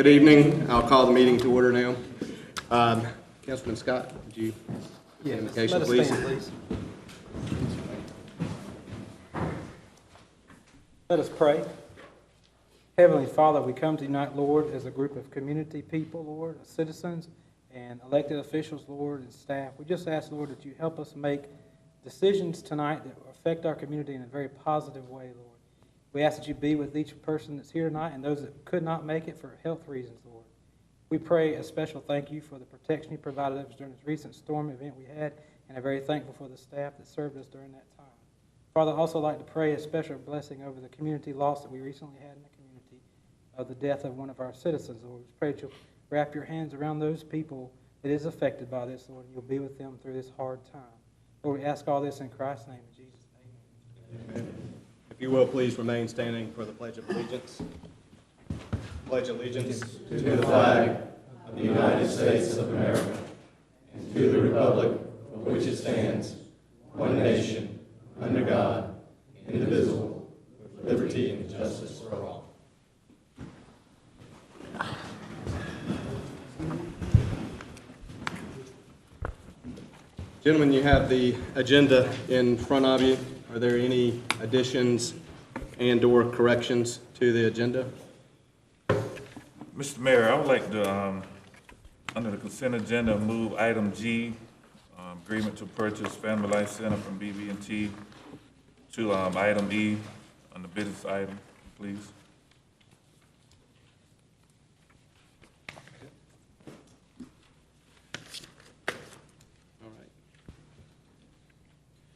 Good evening. I'll call the meeting to order now. Councilman Scott, would you give an indication, please? Stand, please. Let us pray. Heavenly Father, we come to you tonight, Lord, as a group of community people, Lord, citizens and elected officials, Lord, and staff. We just ask, Lord, that you help us make decisions tonight that affect our community in a very positive way, Lord. We ask that you be with each person that's here tonight and those that could not make it for health reasons, Lord. We pray a special thank you for the protection you provided us during this recent storm event we had, and are very thankful for the staff that served us during that time. Father, I'd also like to pray a special blessing over the community loss that we recently had in the community of the death of one of our citizens, Lord. We pray that you'll wrap your hands around those people that is affected by this, Lord, and you'll be with them through this hard time. Lord, we ask all this in Christ's name, in Jesus' name. Amen. If you will, please remain standing for the Pledge of Allegiance. Pledge allegiance to the flag of the United States of America and to the republic for which it stands, one nation, under God, indivisible, with liberty and justice for all. Gentlemen, you have the agenda in front of you. Are there any additions and/or corrections to the agenda? Mr. Mayor, I would like to, under the consent agenda, move item G, agreement to purchase Family Life Center from BB&T, to item E on the business item, please. All right.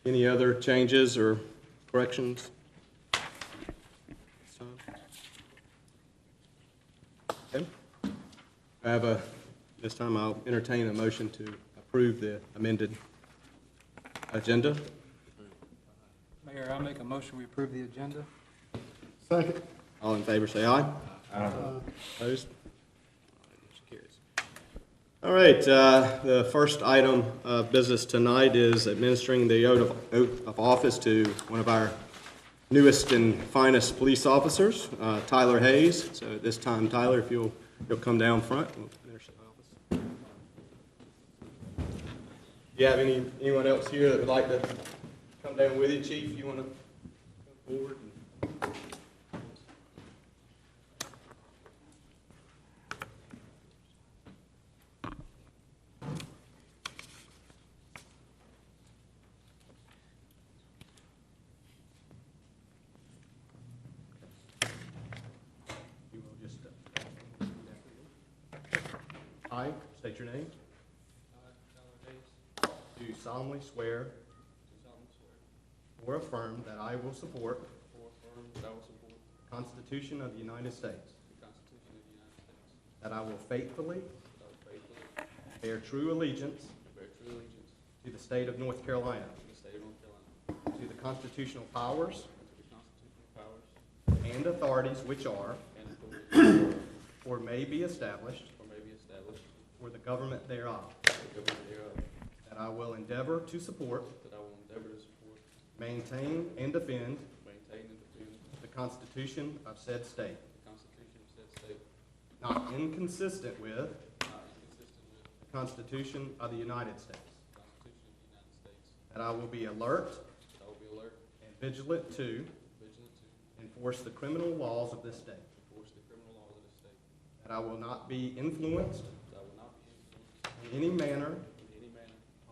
Any other changes or corrections? Okay. This time I'll entertain a motion to approve the amended agenda. Mayor, I'll make a motion we approve the agenda. Second. All in favor, say aye. Aye. Opposed? Motion carries. All right, the first item of business tonight is administering the oath of office to one of our newest and finest police officers, Tyler Hayes. So at this time, Tyler, if you'll come down front. Do you have anyone else here that would like to come down with you, Chief? You want to come forward? You will just I state your name. Do solemnly swear or affirm that I will support the Constitution of the United States, that I will faithfully bear true allegiance to the state of North Carolina, to the constitutional powers and authorities which are or may be established for the government thereof, that I will endeavor to support, maintain, and defend the Constitution of said state, not inconsistent with the Constitution of the United States, that I will be alert and vigilant to enforce the criminal laws of this state, that I will not be influenced in any manner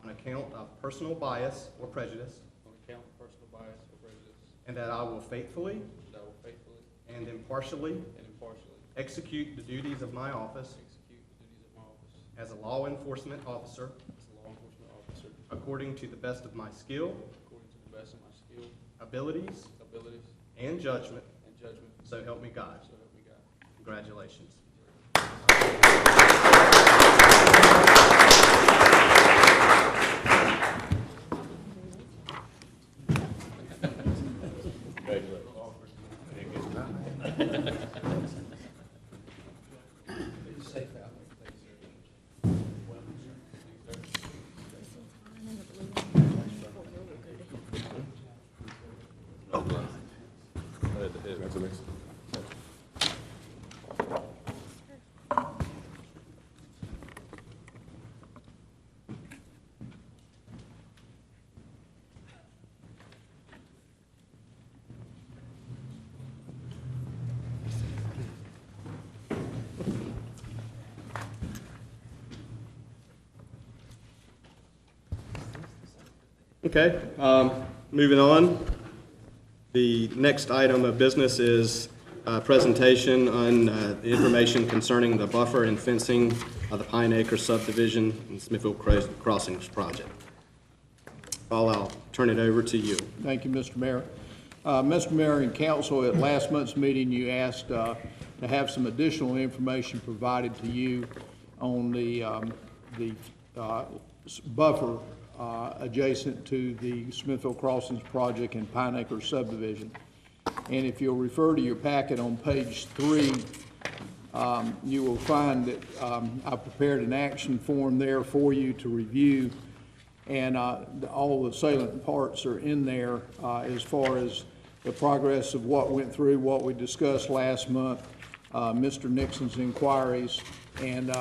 on account of personal bias or prejudice, and that I will faithfully and impartially execute the duties of my office as a law enforcement officer according to the best of my skill, abilities, and judgment, so help me God. Congratulations. Okay, moving on. The next item of business is a presentation on the information concerning the buffer and fencing of the Pine Acre subdivision and Smithfield Crossings project. Paul, I'll turn it over to you. Thank you, Mr. Mayor. Mr. Mayor and Council, at last month's meeting, you asked to have some additional information provided to you on the buffer adjacent to the Smithfield Crossings project and Pine Acre subdivision. And if you'll refer to your packet on page 3, you will find that I prepared an action form there for you to review, and all the salient parts are in there as far as the progress of what went through, what we discussed last month, Mr. Nixon's inquiries, and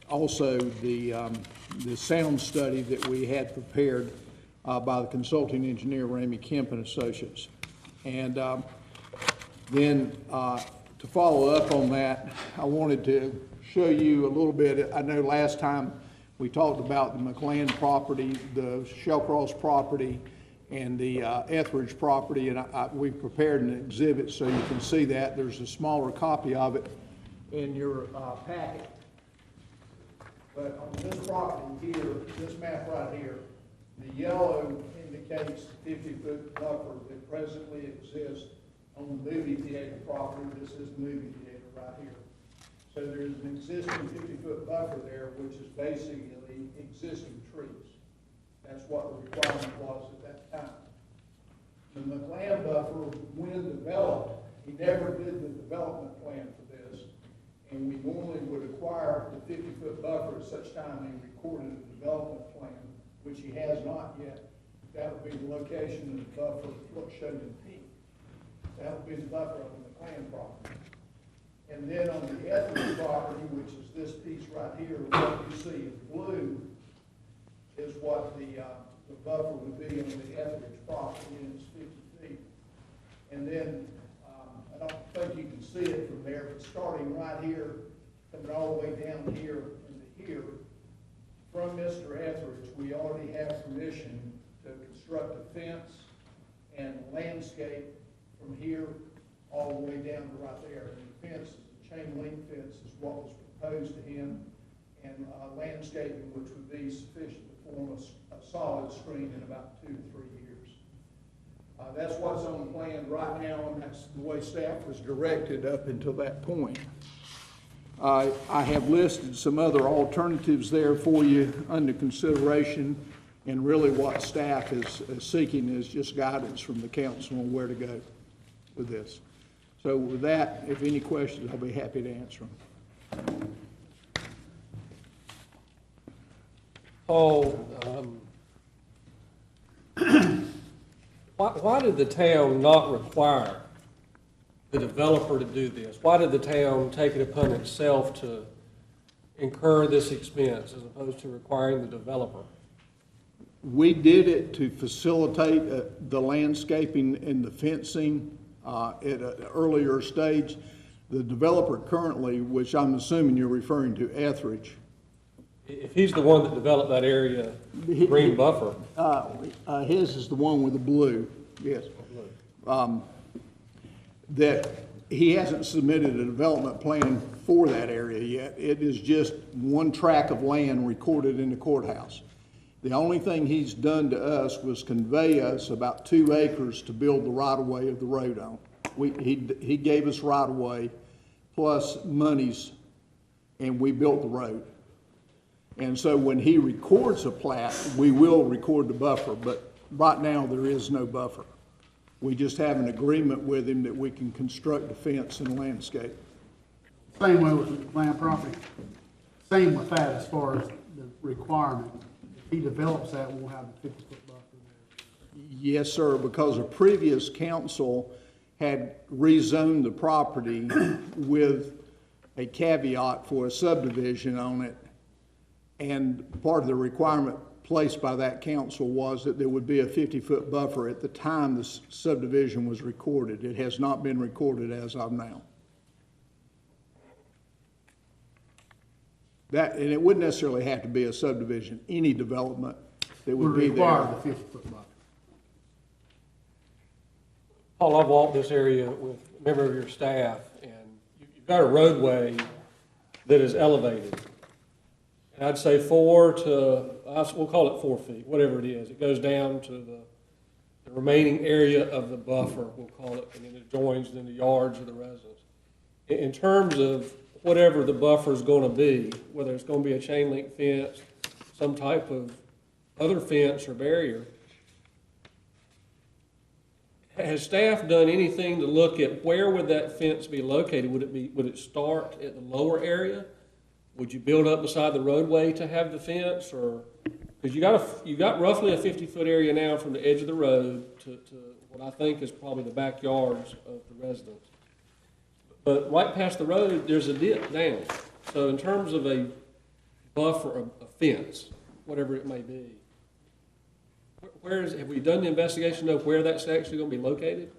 also the sound study that we had prepared by the consulting engineer, Ramey Kemp and Associates. And then to follow up on that, I wanted to show you a little bit. I know last time we talked about the McLand property, the Shellcross property, and the Etheridge property, and we've prepared an exhibit so you can see that. There's a smaller copy of it in your packet. But on this property here, this map right here, the yellow indicates the 50-foot buffer that presently exists on the movie theater property. This is the movie theater right here. So there's an existing 50-foot buffer there, which is basically existing trees. That's what the requirement was at that time. The McLand buffer, when developed, he never did the development plan for this, and we normally would acquire the 50-foot buffer at such time he recorded a development plan, which he has not yet. That would be the location of the buffer, what's shown in pink. That would be the buffer of the McLand property. And then on the Etheridge property, which is this piece right here, what you see in blue is what the buffer would be on the Etheridge property, and it's 50 feet. And then, I don't think you can see it from there, but starting right here, coming all the way down here into here, from Mr. Etheridge, we already have permission to construct a fence and landscape from here all the way down to right there. And the fence, the chain link fence, is what was proposed to him, and landscaping, which would be sufficient to form a solid screen in about 2 to 3 years. That's what's on the plan right now, and that's the way staff was directed up until that point. I have listed some other alternatives there for you under consideration, and really what staff is seeking is just guidance from the council on where to go with this. So with that, if any questions, I'll be happy to answer them. Paul, why did the town not require the developer to do this? Why did the town take it upon itself to incur this expense as opposed to requiring the developer? We did it to facilitate the landscaping and the fencing at an earlier stage. The developer currently, which I'm assuming you're referring to, Etheridge. If he's the one that developed that area, green buffer. His is the one with the blue, yes. That he hasn't submitted a development plan for that area yet. It is just one tract of land recorded in the courthouse. The only thing he's done to us was convey us about 2 acres to build the right-of-way of the road on. He gave us right-of-way plus monies, and we built the road. And so when he records a plat, we will record the buffer, but right now there is no buffer. We just have an agreement with him that we can construct a fence and landscape. Same way with land property. Same with that as far as the requirement. If he develops that, we'll have the 50-foot buffer there. Yes, sir, because a previous council had rezoned the property with a caveat for a subdivision on it. And part of the requirement placed by that council was that there would be a 50-foot buffer at the time the subdivision was recorded. It has not been recorded as of now. And it wouldn't necessarily have to be a subdivision. Any development that would would be require there. the 50-foot buffer. Paul, I've walked this area with a member of your staff, and you've got a roadway that is elevated. And I'd say we'll call it 4 feet, whatever it is. It goes down to the remaining area of the buffer, we'll call it, and then it joins in the yards of the residents. In terms of whatever the buffer is going to be, whether it's going to be a chain link fence, some type of other fence or barrier, has staff done anything to look at where would that fence be located? Would it start at the lower area? Would you build up beside the roadway to have the fence, or because you got roughly a 50-foot area now from the edge of the road to what I think is probably the backyards of the residents. But right past the road, there's a dip down. So in terms of a buffer, a fence, whatever it may be, have we done the investigation of where that's actually going to be located?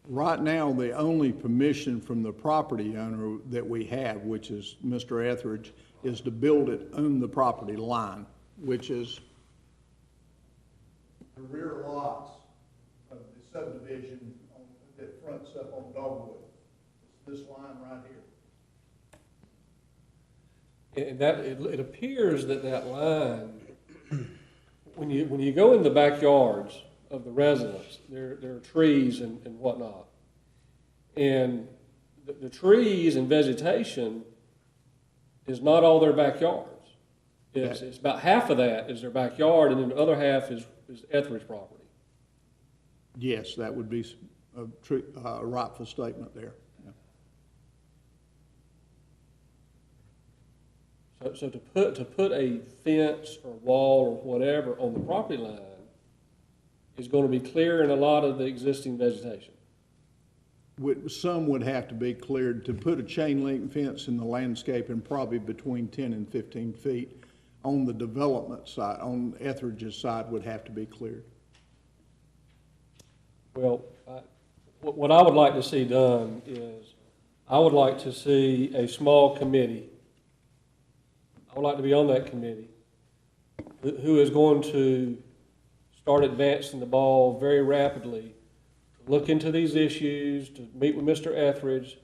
Right now, the only permission from the property owner that we have, which is Mr. Etheridge, is to build it on the property line, which is the rear lots of the subdivision that fronts up on Dogwood. It's this line right here. And it appears that line, when you go in the backyards of the residents, there are trees and whatnot. And the trees and vegetation is not all their backyards. It's about half of that is their backyard, and then the other half is Etheridge property. Yes, that would be a rightful statement there. Yeah. So to put a fence or wall or whatever on the property line is going to be clearing a lot of the existing vegetation. Some would have to be cleared. To put a chain link fence in the landscaping, probably between 10 and 15 feet on the development side, on Etheridge's side, would have to be cleared. Well, what I would like to see done is I would like to see a small committee. I would like to be on that committee who is going to start advancing the ball very rapidly, to look into these issues, to meet with Mr. Etheridge,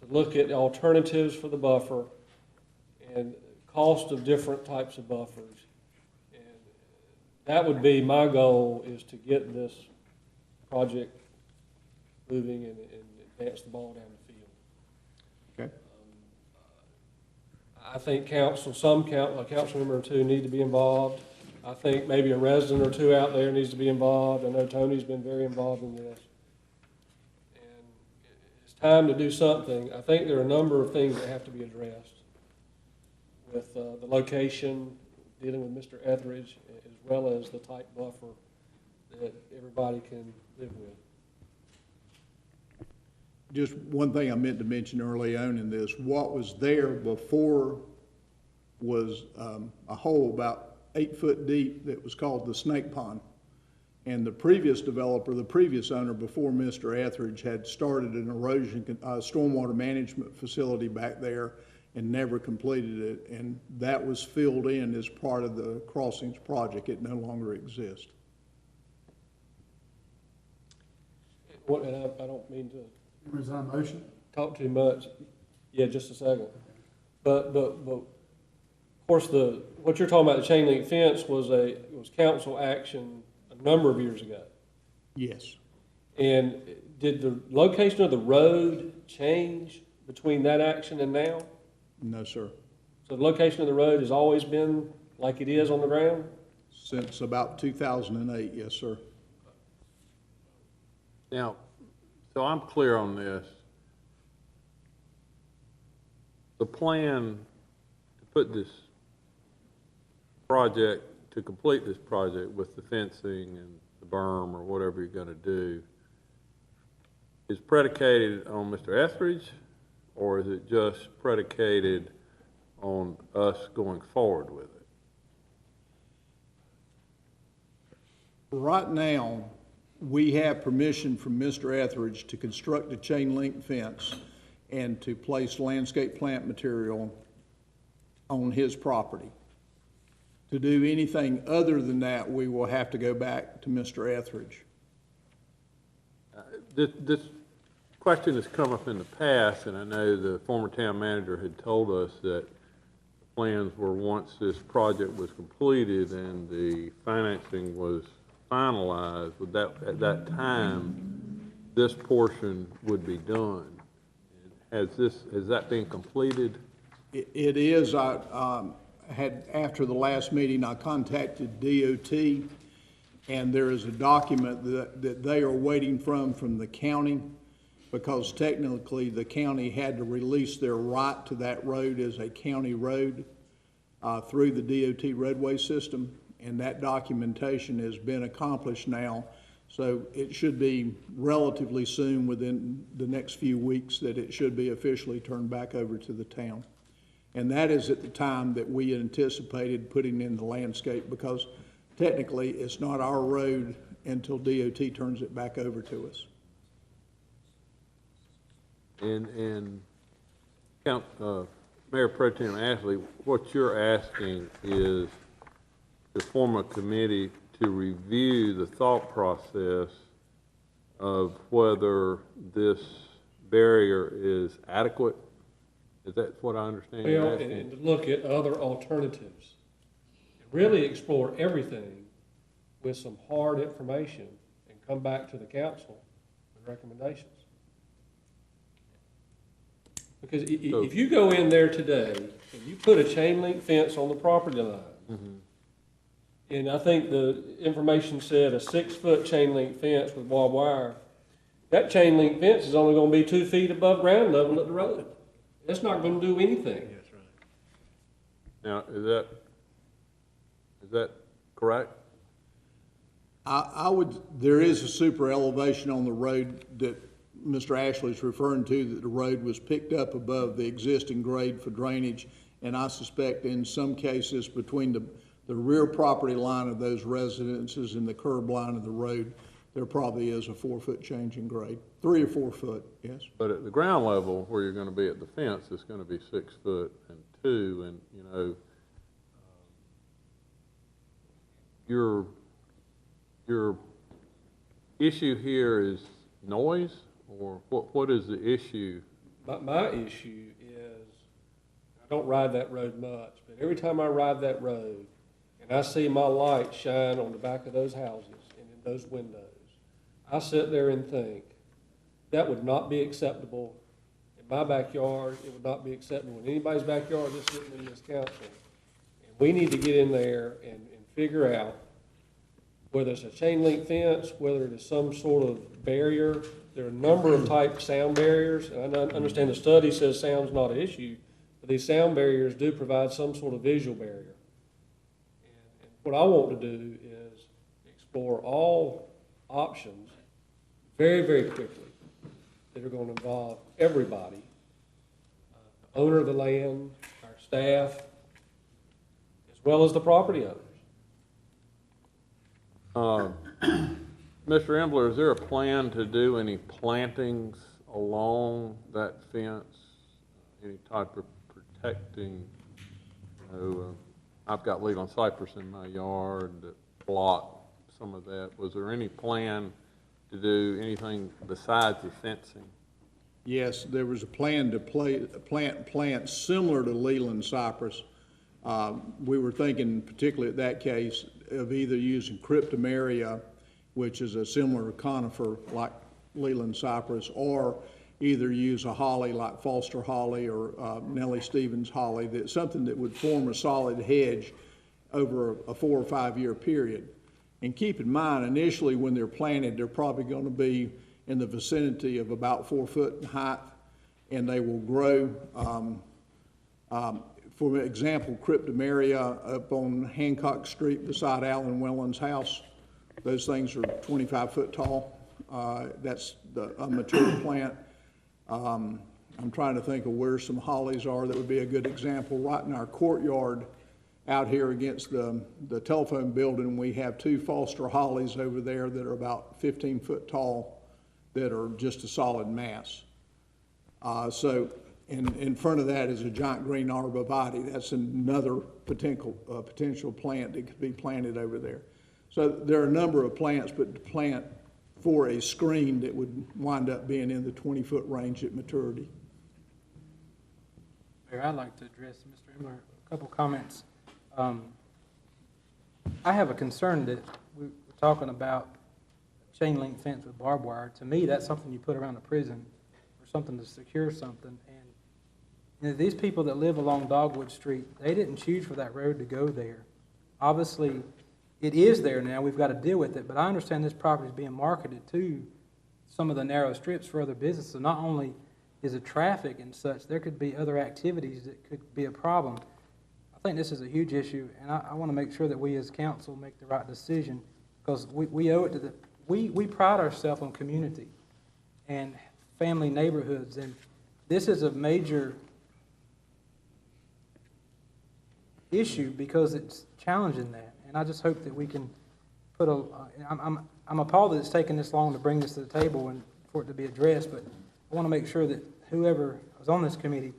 to look at alternatives for the buffer and cost of different types of buffers. And that would be my goal, is to get this project moving and advance the ball down the field. Okay. I think some council member or two need to be involved. I think maybe a resident or two out there needs to be involved. I know Tony's been very involved in this. And it's time to do something. I think there are a number of things that have to be addressed with the location, dealing with Mr. Etheridge, as well as the type buffer that everybody can live with. Just one thing I meant to mention early on in this, what was there before was a hole about 8 foot deep that was called the Snake Pond. And the previous developer, the previous owner before Mr. Etheridge, had started an stormwater management facility back there and never completed it. And that was filled in as part of the Crossings project. It no longer exists. And I don't mean to Is that a motion? talk too much. Yeah, just a second. But of course, what you're talking about, the chain link fence, was council action a number of years ago. Yes. And did the location of the road change between that action and now? No, sir. So the location of the road has always been like it is on the ground? Since about 2008, yes, sir. Now, so I'm clear on this. The plan to put this project, to complete this project with the fencing and the berm or whatever you're going to do, is predicated on Mr. Etheridge, or is it just predicated on us going forward with it? Right now, we have permission from Mr. Etheridge to construct a chain link fence and to place landscape plant material on his property To do anything other than that, we will have to go back to Mr. Etheridge. This question has come up in the past, and I know the former town manager had told us that plans were, once this project was completed and the financing was finalized, at that time, this portion would be done. Has that been completed? It is. After the last meeting, I contacted DOT, and there is a document that they are waiting from the county, because technically the county had to release their right to that road as a county road through the DOT roadway system, and that documentation has been accomplished now. So it should be relatively soon, within the next few weeks, that it should be officially turned back over to the town. And that is at the time that we anticipated putting in the landscape, because technically it's not our road until DOT turns it back over to us. And Mayor Pro Tem Ashley, what you're asking is to form a committee to review the thought process of whether this barrier is adequate. Is that what I understand? Well, and to look at other alternatives. Really explore everything with some hard information and come back to the council with recommendations. Because if you go in there today and you put a chain link fence on the property line, and I think the information said a 6-foot chain link fence with barbed wire, that chain link fence is only going to be 2 feet above ground level at the road. That's not going to do anything. That's right. Now, is that correct? There is a super elevation on the road that Mr. Ashley's referring to, that the road was picked up above the existing grade for drainage, and I suspect in some cases between the rear property line of those residences and the curb line of the road, there probably is a 4-foot change in grade, 3 or 4 foot, yes. But at the ground level, where you're going to be at the fence, it's going to be 6 foot and 2, and you know, your issue here is noise, or what is the issue? My issue is, I don't ride that road much, but every time I ride that road and I see my light shine on the back of those houses and in those windows, I sit there and think, that would not be acceptable in my backyard. It would not be acceptable in anybody's backyard that's sitting in this council. And we need to get in there and figure out whether it's a chain link fence, whether it is some sort of barrier. There are a number of type sound barriers, and I understand the study says sound's not an issue, but these sound barriers do provide some sort of visual barrier. And what I want to do is explore all options very, very quickly that are going to involve everybody, the owner of the land, our staff, as well as the property owners. Mr. Embler, is there a plan to do any plantings along that fence? Any type of protecting? You know, I've got Leland cypress in my yard that block some of that. Was there any plan to do anything besides the fencing? Yes, there was a plan to plant plants similar to Leland cypress. We were thinking, particularly at that case, of either using cryptomeria, which is a similar conifer like Leland cypress, or either use a holly like Foster holly or Nellie Stevens holly, that's something that would form a solid hedge over a 4 or 5 year period. And keep in mind, initially when they're planted, they're probably going to be in the vicinity of about 4 foot in height, and they will grow. For example, cryptomeria up on Hancock Street beside Alan Welland's house, those things are 25 foot tall. That's a mature plant. I'm trying to think of where some hollies are that would be a good example. Right in our courtyard out here against the telephone building, we have 2 Foster hollies over there that are about 15 foot tall that are just a solid mass. And in front of that is a giant green arborvitae. That's another potential plant that could be planted over there. So there are a number of plants, but to plant for a screen that would wind up being in the 20-foot range at maturity. Mayor, I'd like to address Mr. Emler, a couple comments. I have a concern that we're talking about chain link fence with barbed wire. To me, that's something you put around a prison or something to secure something. And you know, these people that live along Dogwood Street, they didn't choose for that road to go there. Obviously, it is there now. We've got to deal with it. But I understand this property is being marketed to some of the narrow strips for other businesses. Not only is it traffic and such, there could be other activities that could be a problem. I think this is a huge issue, and I want to make sure that we as council make the right decision, because we owe it to the, we pride ourselves on community and family neighborhoods, and this is a major issue because it's challenging that. And I just hope that we can put a, I'm appalled that it's taken this long to bring this to the table and for it to be addressed, but I want to make sure that whoever is on this committee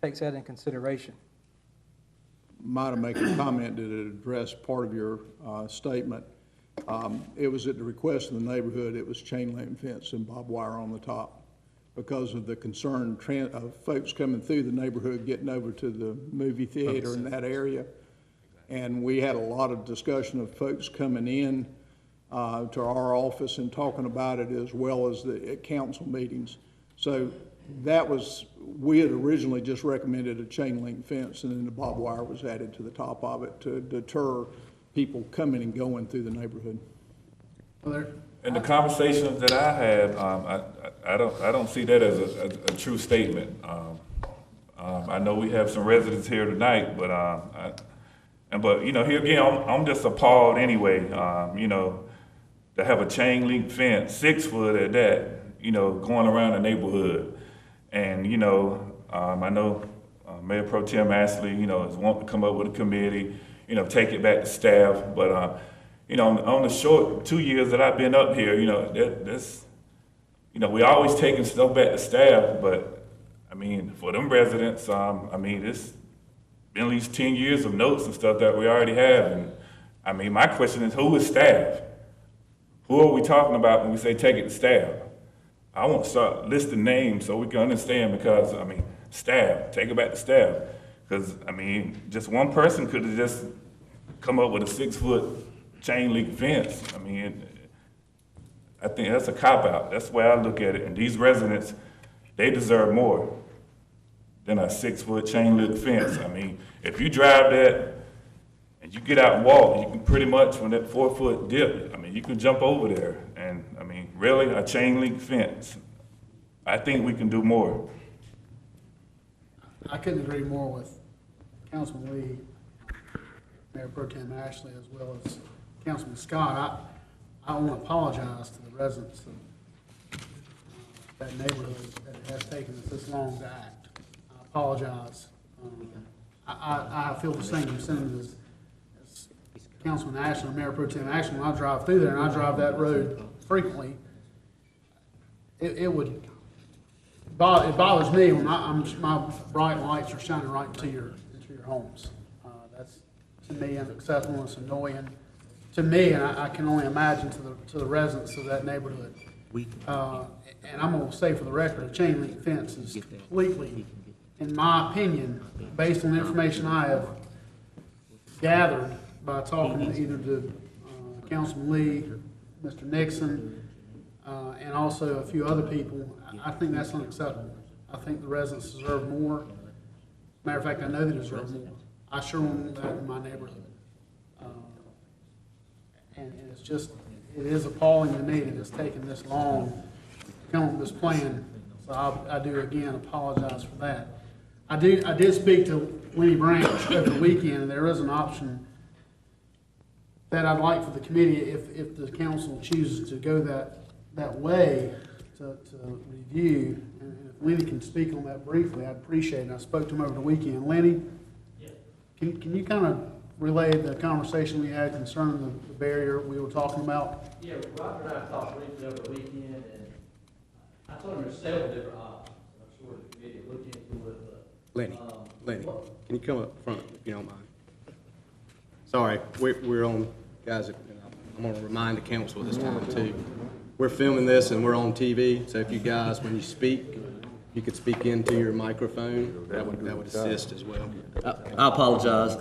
takes that in consideration. Might I make a comment that addressed part of your statement? It was at the request of the neighborhood. It was chain link fence and barbed wire on the top because of the concern of folks coming through the neighborhood getting over to the movie theater in that area. And we had a lot of discussion of folks coming in to our office and talking about it, as well as at council meetings. So that was, we had originally just recommended a chain link fence, and then the barbed wire was added to the top of it to deter people coming and going through the neighborhood. In the conversations that I had, I don't see that as a true statement. I know we have some residents here tonight, but you know, here again, I'm just appalled anyway. You know, to have a chain link fence, 6 foot at that, you know, going around the neighborhood, and you know, I know Mayor Pro Tem Ashley, you know, is wanting to come up with a committee, you know, take it back to staff, but you know, on the short 2 years that I've been up here, you know, that's, you know, we always taking stuff back to staff, but I mean, for them residents, I mean, it's been at least 10 years of notes and stuff that we already have, and I mean, my question is, who is staff? Who are we talking about when we say take it to staff? I want to start listing names so we can understand, because I mean, staff, take it back to staff, because I mean, just one person could have just come up with a 6 foot chain link fence. I mean, I think that's a cop-out. That's the way I look at it. And these residents, they deserve more than a 6 foot chain link fence. I mean, if you drive that and you get out and walk, you can pretty much, from that 4 foot dip, I mean, you can jump over there. And I mean, really, a chain link fence. I think we can do more. I couldn't agree more with Councilman Lee, Mayor Pro Tem Ashley, as well as Councilman Scott. I want to apologize to the residents of that neighborhood that it has taken us this long to act. I apologize. I feel the same sentiment as Councilman Ashley and Mayor Pro Tem Ashley. When I drive through there, and I drive that road frequently, it bothers me when my bright lights are shining right into your homes. That's, to me, unacceptable. It's annoying to me, and I can only imagine to the residents of that neighborhood. And I'm going to say for the record, a chain link fence is completely, in my opinion, based on the information I have gathered by talking either to Councilman Lee, Mr. Nixon, and also a few other people, I think that's unacceptable. I think the residents deserve more. Matter of fact, I know they deserve more. I sure want that in my neighborhood. And it's just, it is appalling to me that it's taken this long to come up with this plan. So I do again apologize for that. I did speak to Lenny Branch over the weekend, and there is an option that I'd like for the committee, if the council chooses to go that way, to review. And if Lenny can speak on that briefly, I'd appreciate it. I spoke to him over the weekend. Lenny, can you kind of relay the conversation we had concerning the barrier we were talking about? Yeah, Roger and I talked briefly over the weekend, and I told him there's several different options. I'm sure the committee will look into Lenny, can you come up front if you don't mind? Sorry, we're on, guys, I'm gonna remind the council this time too. We're filming this and we're on TV, so if you guys, when you speak, you could speak into your microphone, that would assist as well. I apologize.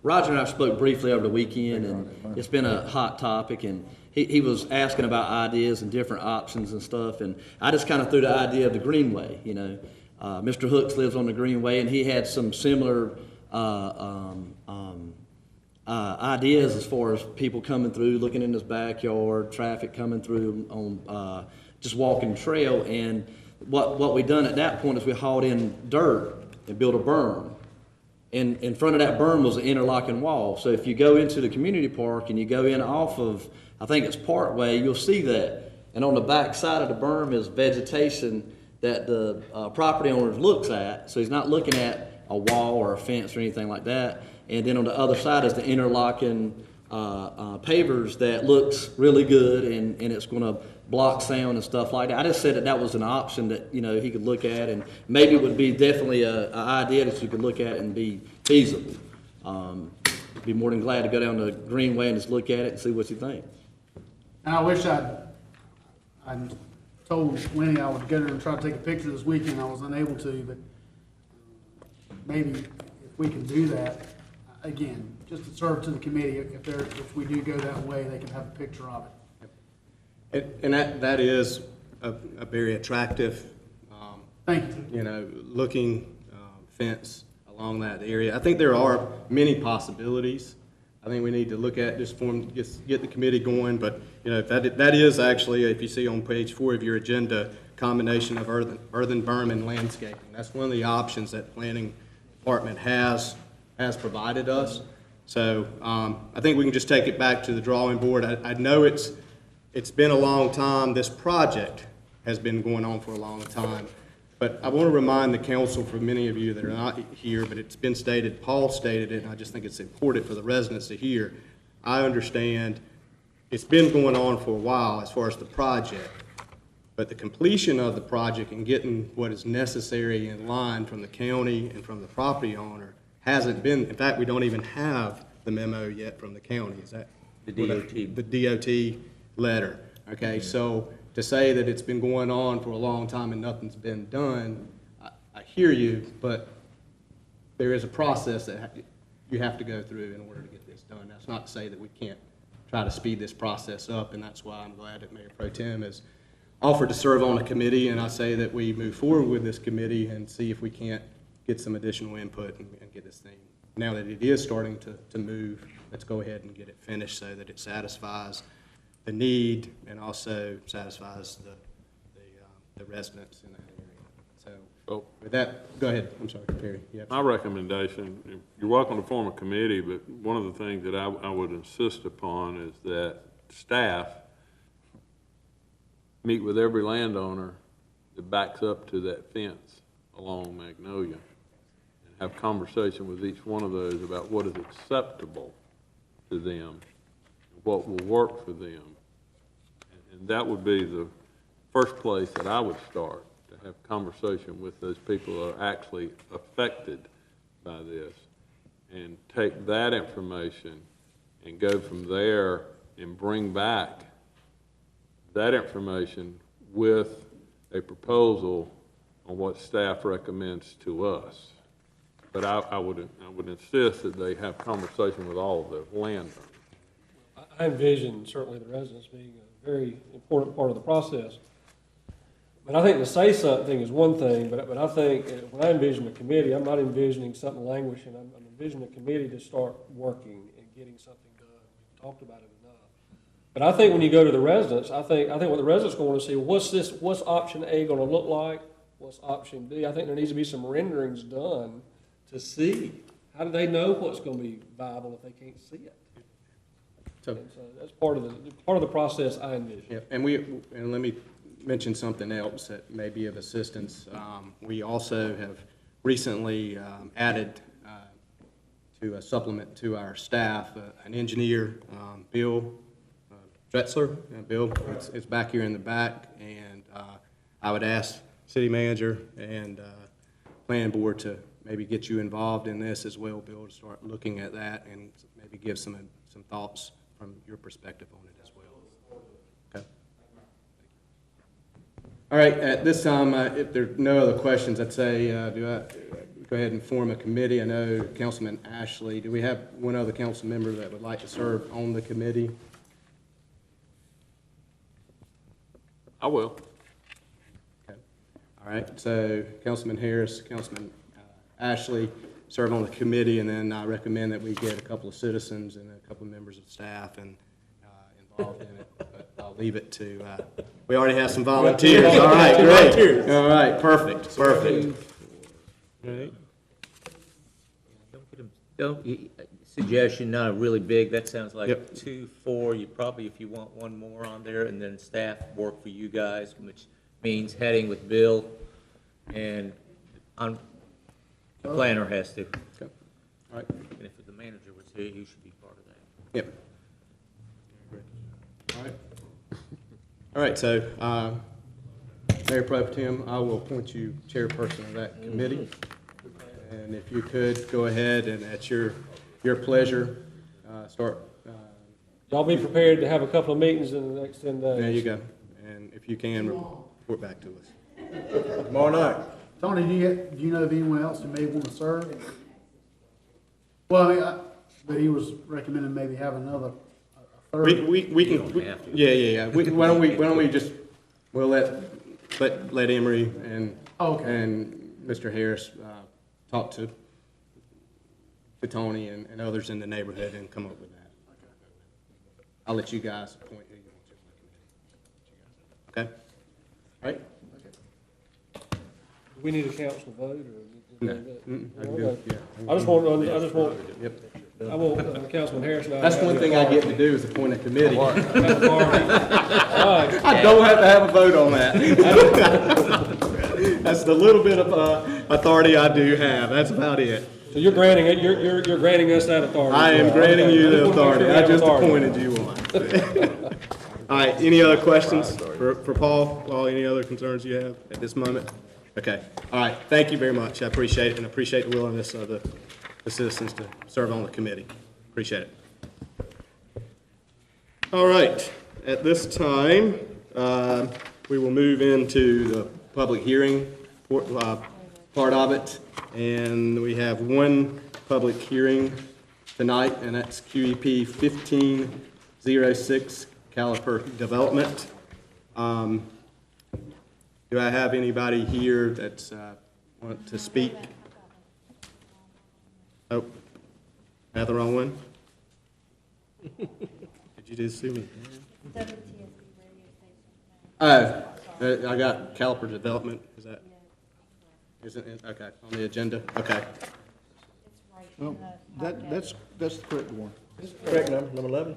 Roger and I spoke briefly over the weekend, and it's been a hot topic, and he was asking about ideas and different options and stuff, and I just kind of threw the idea of the Greenway, you know. Mr. Hooks lives on the Greenway, and he had some similar ideas as far as people coming through, looking in his backyard, traffic coming through on just walking the trail, and what we done at that point is we hauled in dirt and built a berm. And in front of that berm was an interlocking wall. So if you go into the community park and you go in off of, I think it's Parkway, you'll see that. And on the back side of the berm is vegetation that the property owner looks at. So he's not looking at a wall or a fence or anything like that. And then on the other side is the interlocking pavers that looks really good, and it's going to block sound and stuff like that. I just said that was an option that, you know, he could look at, and maybe it would be definitely an idea that you could look at and be feasible. Be more than glad to go down the Greenway and just look at it and see what you think. And I wish I'd told Lenny I would go there and try to take a picture this weekend. I was unable to, but maybe if we can do that, again, just to serve to the committee, if we do go that way, they can have a picture of it. And that is a very attractive, Thank you. you know, looking fence along that area. I think there are many possibilities. I think we need to look at just get the committee going, but you know, that is actually, if you see on page 4 of your agenda, combination of earthen berm and landscaping. That's one of the options that planning department has provided us. So I think we can just take it back to the drawing board. I know it's been a long time. This project has been going on for a long time. But I want to remind the council, for many of you that are not here, but it's been stated, Paul stated it, and I just think it's important for the residents to hear. I understand it's been going on for a while as far as the project, but the completion of the project and getting what is necessary in line from the county and from the property owner hasn't been. In fact, we don't even have the memo yet from the county. Is that? The DOT. The DOT letter. Okay, so to say that it's been going on for a long time and nothing's been done, I hear you, but there is a process that you have to go through in order to get this done. That's not to say that we can't try to speed this process up, and that's why I'm glad that Mayor Pro Tem has offered to serve on a committee, and I say that we move forward with this committee and see if we can't get some additional input and get this thing. Now that it is starting to move, let's go ahead and get it finished so that it satisfies the need and also satisfies the residents in that area. So with that, go ahead. I'm sorry, Perry. My recommendation, you're welcome to form a committee, but one of the things that I would insist upon is that staff meet with every landowner that backs up to that fence along Magnolia and have conversation with each one of those about what is acceptable to them, what will work for them. And that would be the first place that I would start, to have conversation with those people that are actually affected by this, and take that information and go from there and bring back that information with a proposal on what staff recommends to us. But I would insist that they have conversation with all of the landowners. I envision certainly the residents being a very important part of the process. But I think to say something is one thing, but I think when I envision a committee, I'm not envisioning something languishing. I'm envisioning a committee to start working and getting something done. We've talked about it enough. But I think when you go to the residents, I think what the residents are going to see, what's option A going to look like? What's option B? I think there needs to be some renderings done to see. How do they know what's going to be viable if they can't see it? So that's part of the process I envision. Yeah, and let me mention something else that may be of assistance. We also have recently added to a supplement to our staff an engineer, Bill Dretzler. Bill, it's back here in the back, and I would ask city manager and planning board to maybe get you involved in this as well, Bill, to start looking at that and maybe give some thoughts from your perspective on it as well. Okay. All right, at this time, if there are no other questions, I'd say, go ahead and form a committee. I know Councilman Ashley, do we have one other council member that would like to serve on the committee? I will. Okay. All right, so Councilman Harris, Councilman Ashley serve on the committee, and then I recommend that we get a couple of citizens and a couple of members of staff and involved in it. But I'll leave it to, we already have some volunteers. All right, great. All right, perfect. Right. Suggestion, not really big, that sounds like Yep. 2, 4, you probably, if you want one more on there, and then staff work for you guys, which means heading with Bill, and the planner has to. Okay. All right. And if the manager was here, he should be part of that. Yep. All right. All right, so, Mayor Pro Tem, I will appoint you chairperson of that committee. And if you could, go ahead and at your pleasure, start. Y'all be prepared to have a couple of meetings in the next 10 days. There you go. And if you can, report back to us. Tomorrow night. Tony, do you know of anyone else that may want to serve? Well, I mean, but he was recommending maybe have another, a third. We can, yeah. Why don't we just, we'll let Emery and, and Mr. Harris, talk to Tony and others in the neighborhood and come up with that. I'll let you guys appoint who you want to. Okay? All right? Do we need a council vote, or? No. I can do it, yeah. I just want, Yep. I want Councilman Harris and I. That's one thing I get to do is appoint a committee. All right. I don't have to have a vote on that. That's the little bit of authority I do have. That's about it. So you're granting it, you're granting us that authority? I am granting you the authority. I just appointed you one. All right, any other questions for Paul? Paul, any other concerns you have at this moment? Okay, all right, thank you very much. I appreciate it, and appreciate the willingness of the citizens to serve on the committee. Appreciate it. All right, at this time, we will move into the public hearing part of it. And we have one public hearing tonight, and that's QEP 1506 Caliper Development. Do I have anybody here that's want to speak? Oh, I have the wrong one? Did you just sue me? Oh, I got Caliper Development, is that? Isn't it? Okay, on the agenda, okay. No, that's the correct one. Correct number 11.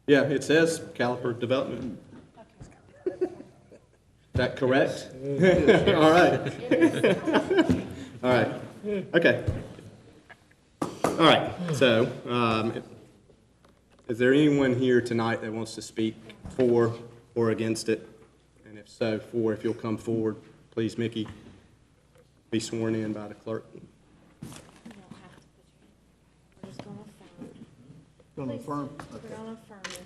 Yeah, it says Caliper Development. Is that correct? All right. All right, okay. All right, so, is there anyone here tonight that wants to speak for or against it? And if so, for, if you'll come forward, please, Mickey, be sworn in by the clerk. You don't have to put your, we're just gonna affirm. Gonna affirm? We're gonna affirm you.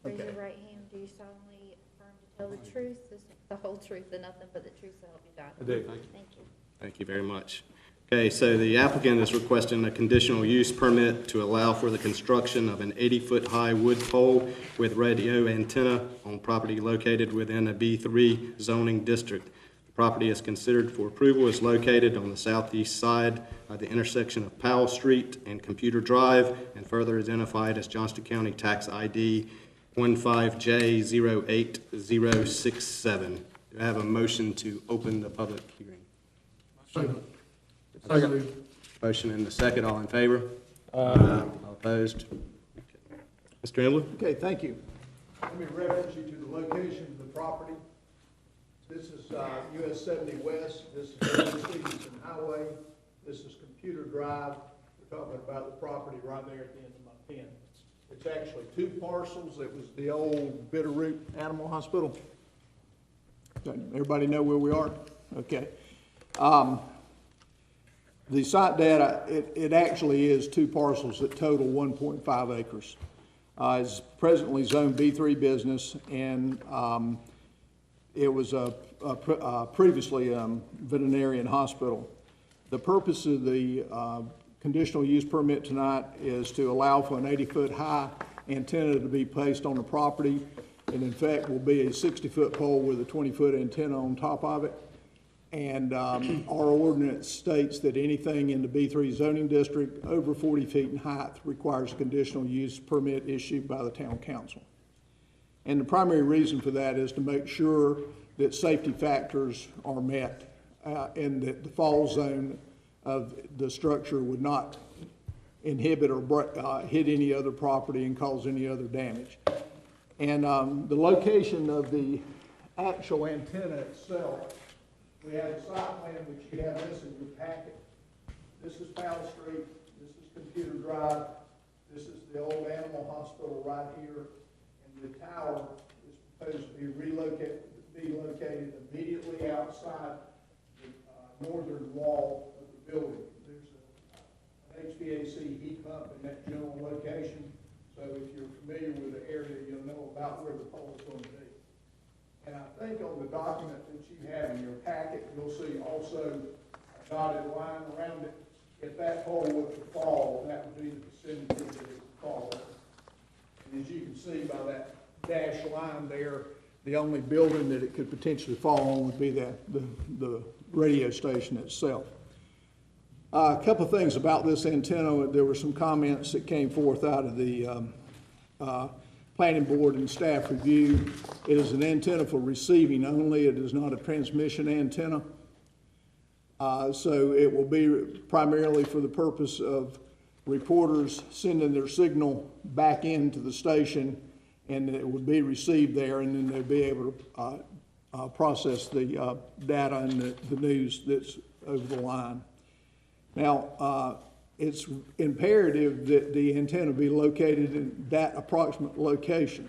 Raise your right hand. Do you solemnly affirm to tell the truth, the whole truth, and nothing but the truth, so help you God? I do. Thank you. Thank you very much. Okay, so the applicant is requesting a conditional use permit to allow for the construction of an 80-foot-high wood pole with radio antenna on property located within a B3 zoning district. The property is considered for approval is located on the southeast side of the intersection of Powell Street and Computer Drive, and further identified as Johnston County Tax ID 15J08067. Do I have a motion to open the public hearing? Second. Motion and the second, all in favor? All opposed? Okay. Mr. Embley? Okay, thank you. Let me reference you to the location of the property. This is US 70 West, this is Stevenson Highway, this is Computer Drive. We're talking about the property right there at the end of my pen. It's actually two parcels. It was the old Bitterroot Animal Hospital. Everybody know where we are? Okay. The site data, it actually is 2 parcels that total 1.5 acres. It's presently zoned B3 business, and it was previously veterinarian hospital. The purpose of the conditional use permit tonight is to allow for an 80-foot high antenna to be placed on the property, and in fact will be a 60-foot pole with a 20-foot antenna on top of it. And our ordinance states that anything in the B3 zoning district over 40 feet in height requires a conditional use permit issued by the town council. And the primary reason for that is to make sure that safety factors are met and that the fall zone of the structure would not inhibit or hit any other property and cause any other damage. And the location of the actual antenna itself, we have a site plan, which you have this in your packet. This is Powell Street, this is Computer Drive, this is the old animal hospital right here, and the tower is supposed to be located immediately outside the northern wall of the building. There's an HVAC heat pump in that general location, so if you're familiar with the area, you'll know about where the pole is going to be. And I think on the document that you have in your packet, you'll see also a dotted line around it. If that pole were to fall, that would be the vicinity that it would fall. And as you can see by that dashed line there, the only building that it could potentially fall on would be the radio station itself. A couple of things about this antenna. There were some comments that came forth out of the planning board and staff review. It is an antenna for receiving only. It is not a transmission antenna. So it will be primarily for the purpose of reporters sending their signal back into the station, and it would be received there, and then they'll be able to process the data and the news that's over the line. Now, it's imperative that the antenna be located in that approximate location.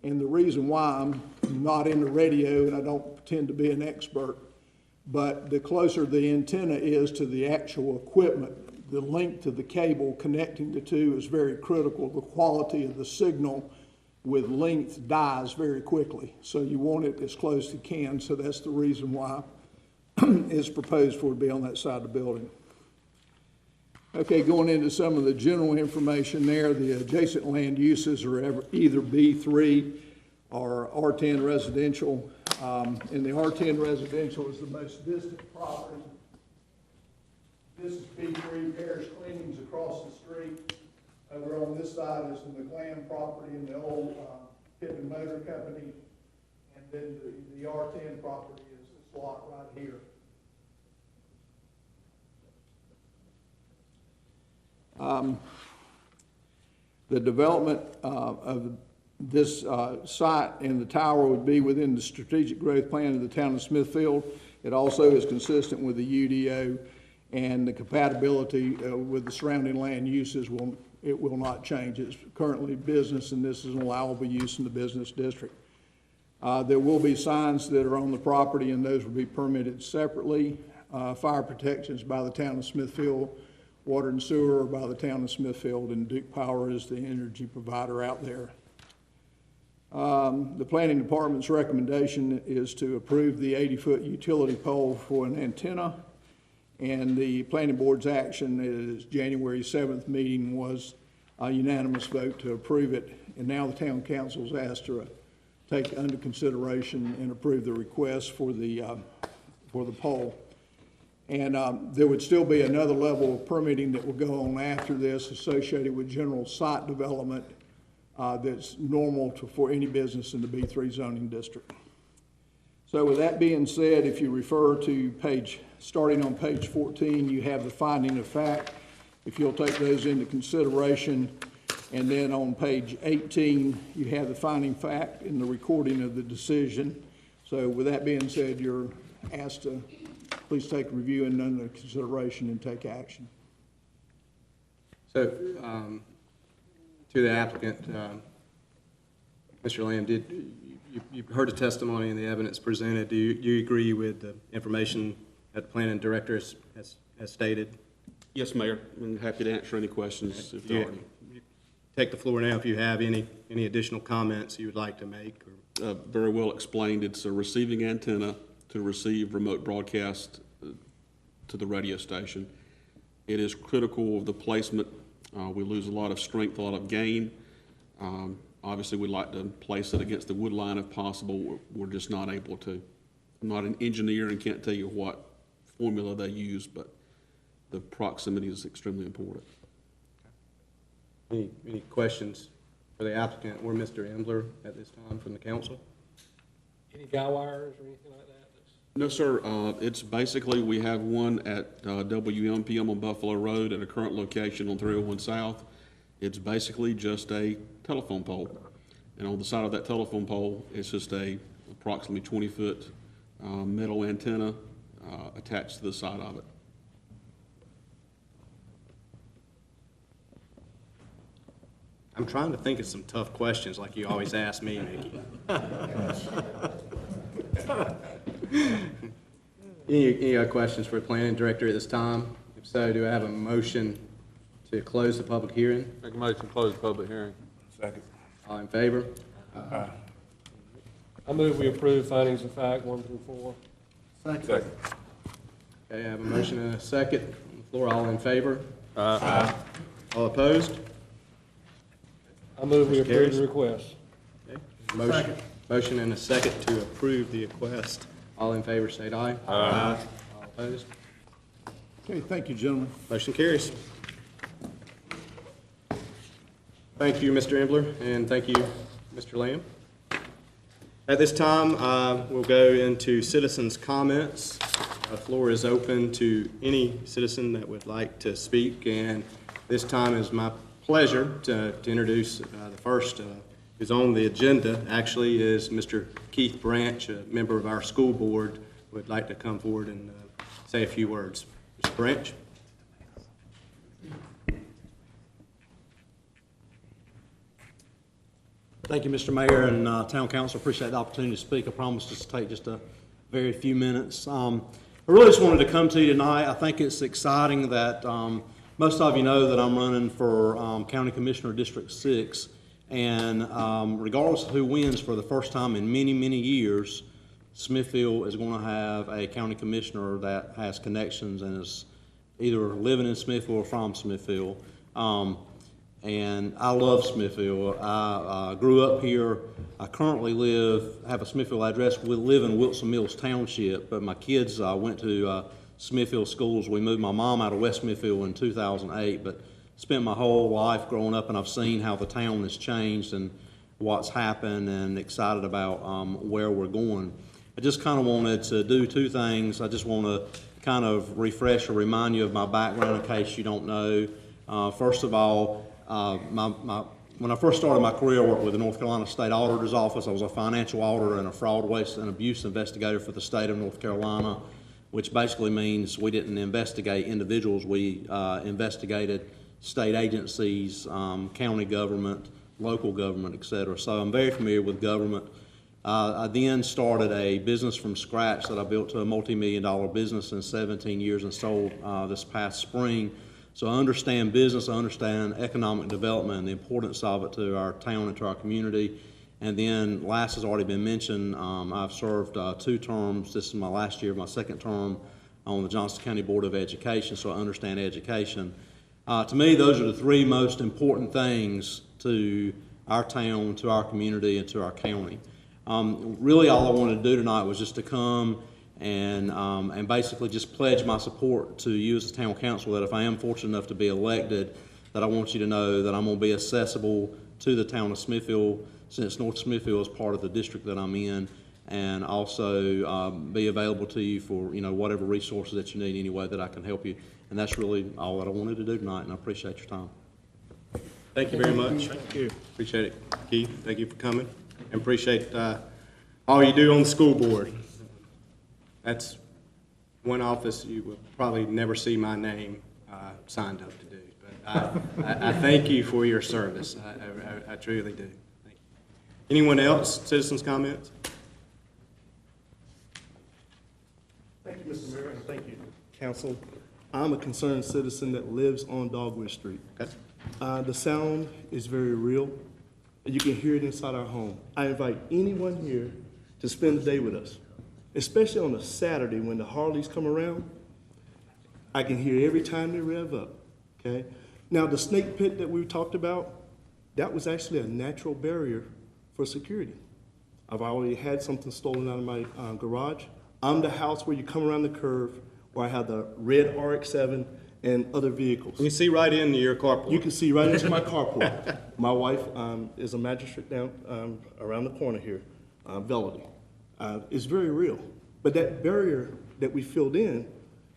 And the reason why I'm not in the radio, and I don't pretend to be an expert, but the closer the antenna is to the actual equipment, the length of the cable connecting the two is very critical. The quality of the signal with length dies very quickly. So you want it as close as you can, so that's the reason why it's proposed for it to be on that side of the building. Okay, going into some of the general information there, the adjacent land uses are either B3 or R10 residential. And the R10 residential is the most distant property. This is B3 Parish Cleanings across the street. Over on this side is the McGlam property and the old Pittman Motor Company. And then the R10 property is this lot right here. The development of this site and the tower would be within the strategic growth plan of the town of Smithfield. It also is consistent with the UDO, and the compatibility with the surrounding land uses will not change. It's currently business, and this is an allowable use in the business district. There will be signs that are on the property, and those will be permitted separately. Fire protections by the town of Smithfield. Water and sewer by the town of Smithfield, and Duke Power is the energy provider out there. The planning department's recommendation is to approve the 80-foot utility pole for an antenna, and the planning board's action at its January 7th meeting was a unanimous vote to approve it, and now the town council's asked to take under consideration and approve the request for the pole. And there would still be another level of permitting that will go on after this associated with general site development that's normal for any business in the B3 zoning district. So with that being said, if you refer to starting on page 14, you have the finding of fact. If you'll take those into consideration, and then on page 18, you have the finding fact in the recording of the decision. So with that being said, you're asked to please take a review and under consideration and take action. So, to the applicant, Mr. Lamb, you heard the testimony and the evidence presented. Do you agree with the information that the planning director has as stated? Yes, Mayor. I'm happy to answer any questions if there are any. Take the floor now if you have any additional comments you would like to make. Very well explained. It's a receiving antenna to receive remote broadcast to the radio station. It is critical of the placement. We lose a lot of strength, a lot of gain. Obviously, we'd like to place it against the wood line if possible. We're just not able to. I'm not an engineer and can't tell you what formula they use, but the proximity is extremely important. Any questions for the applicant or Mr. Embler at this time from the council? Any guy wires or anything like that? No, sir. It's basically, we have one at WMPM on Buffalo Road at a current location on 301 South. It's basically just a telephone pole. And on the side of that telephone pole, it's just a approximately 20-foot metal antenna attached to the side of it. I'm trying to think of some tough questions like you always ask me, Mickey. Any other questions for the planning director at this time? If so, do I have a motion to close the public hearing? Make a motion to close the public hearing. Second. All in favor? I move we approve findings of fact 1 through 4. Second. Okay, I have a motion and a second on the floor. All in favor? Aye. All opposed? I move we Motion approve carries. the request. Okay. Motion and a second to approve the request. All in favor, state aye. Aye. All opposed? Okay, thank you, gentlemen. Motion carries. Thank you, Mr. Embler, and thank you, Mr. Lamb. At this time, we'll go into citizens' comments. The floor is open to any citizen that would like to speak, and this time is my pleasure to introduce the first who's on the agenda, actually, is Mr. Keith Branch, a member of our school board, would like to come forward and say a few words. Mr. Branch? Thank you, Mr. Mayor and Town Council. Appreciate the opportunity to speak. I promise to take just a very few minutes. I really just wanted to come to you tonight. I think it's exciting that most of you know that I'm running for County Commissioner District 6, and regardless of who wins, for the first time in many, many years, Smithfield is going to have a county commissioner that has connections and is either living in Smithfield or from Smithfield. And I love Smithfield. I grew up here. I currently have a Smithfield address. We live in Wilson Mills Township, but my kids went to Smithfield schools. We moved my mom out of West Smithfield in 2008, but spent my whole life growing up, and I've seen how the town has changed and what's happened, and excited about where we're going. I just kind of wanted to do two things. I just want to kind of refresh or remind you of my background in case you don't know. First of all, when I first started my career, I worked with the North Carolina State Auditor's Office. I was a financial auditor and a fraud, waste, and abuse investigator for the state of North Carolina, which basically means we didn't investigate individuals. We investigated state agencies, county government, local government, et cetera. So I'm very familiar with government. I then started a business from scratch that I built to a multi-million-dollar business in 17 years and sold this past spring. So I understand business, I understand economic development and the importance of it to our town and to our community. And then, last has already been mentioned, I've served 2 terms. This is my last year of my second term on the Johnston County Board of Education, so I understand education. To me, those are the 3 most important things to our town, to our community, and to our county. Really, all I wanted to do tonight was just to come and basically just pledge my support to you as a town council, that if I am fortunate enough to be elected, that I want you to know that I'm going to be accessible to the town of Smithfield, since North Smithfield is part of the district that I'm in, and also be available to you for whatever resources that you need, any way that I can help you. And that's really all that I wanted to do tonight, and I appreciate your time. Thank you very much. Thank you. Appreciate it, Keith. Thank you for coming. And appreciate all you do on the school board. That's one office you will probably never see my name signed up to do. But I thank you for your service. I truly do. Thank you. Anyone else? Citizens' comments? Thank you, Mr. Mayor, and thank you, Council. I'm a concerned citizen that lives on Dogwood Street. Okay. The sound is very real. You can hear it inside our home. I invite anyone here to spend the day with us, especially on a Saturday when the Harleys come around. I can hear every time they rev up, okay? Now, the snake pit that we talked about, that was actually a natural barrier for security. I've already had something stolen out of my garage. I'm the house where you come around the curve, where I have the red RX-7 and other vehicles. You can see right into your carport. You can see right into my carport. My wife is a magistrate down around the corner here, Velody. It's very real. But that barrier that we filled in,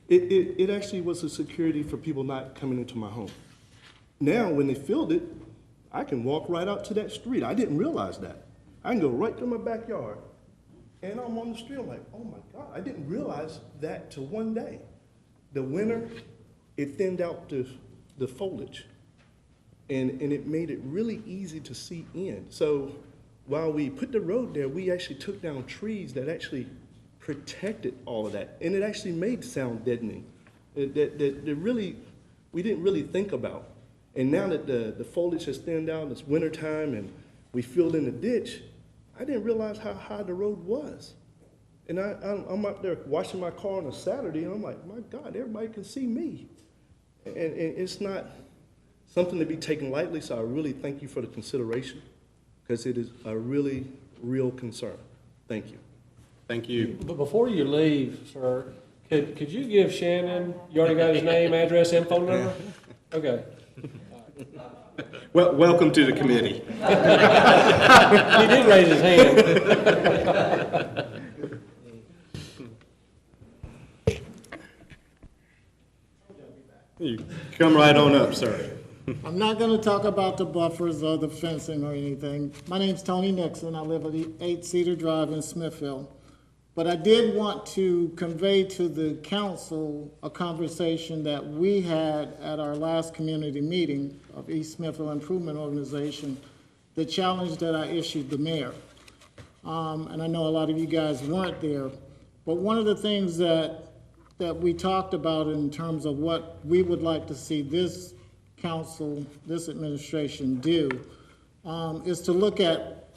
it actually was a security for people not coming into my home. Now, when they filled it, I can walk right out to that street. I didn't realize that. I can go right to my backyard, and I'm on the street. I'm like, oh my God, I didn't realize that till one day. The winter, it thinned out the foliage, and it made it really easy to see in. So while we put the road there, we actually took down trees that actually protected all of that, and it actually made sound deadening. That really, we didn't really think about. And now that the foliage has thinned out, it's wintertime, and we filled in the ditch, I didn't realize how high the road was. And I'm out there washing my car on a Saturday, and I'm like, my God, everybody can see me. And it's not something to be taken lightly, so I really thank you for the consideration, because it is a really real concern. Thank you. Thank you. But before you leave, sir, could you give Shannon, you already got his name, address, and phone number? Okay. Well, welcome to the committee. He did raise his hand. You come right on up, sir. I'm not going to talk about the buffers or the fencing or anything. My name's Tony Nixon. I live at 8 Cedar Drive in Smithfield. But I did want to convey to the council a conversation that we had at our last community meeting of East Smithfield Improvement Organization, the challenge that I issued the mayor. And I know a lot of you guys weren't there, but one of the things that we talked about in terms of what we would like to see this council, this administration do, is to look at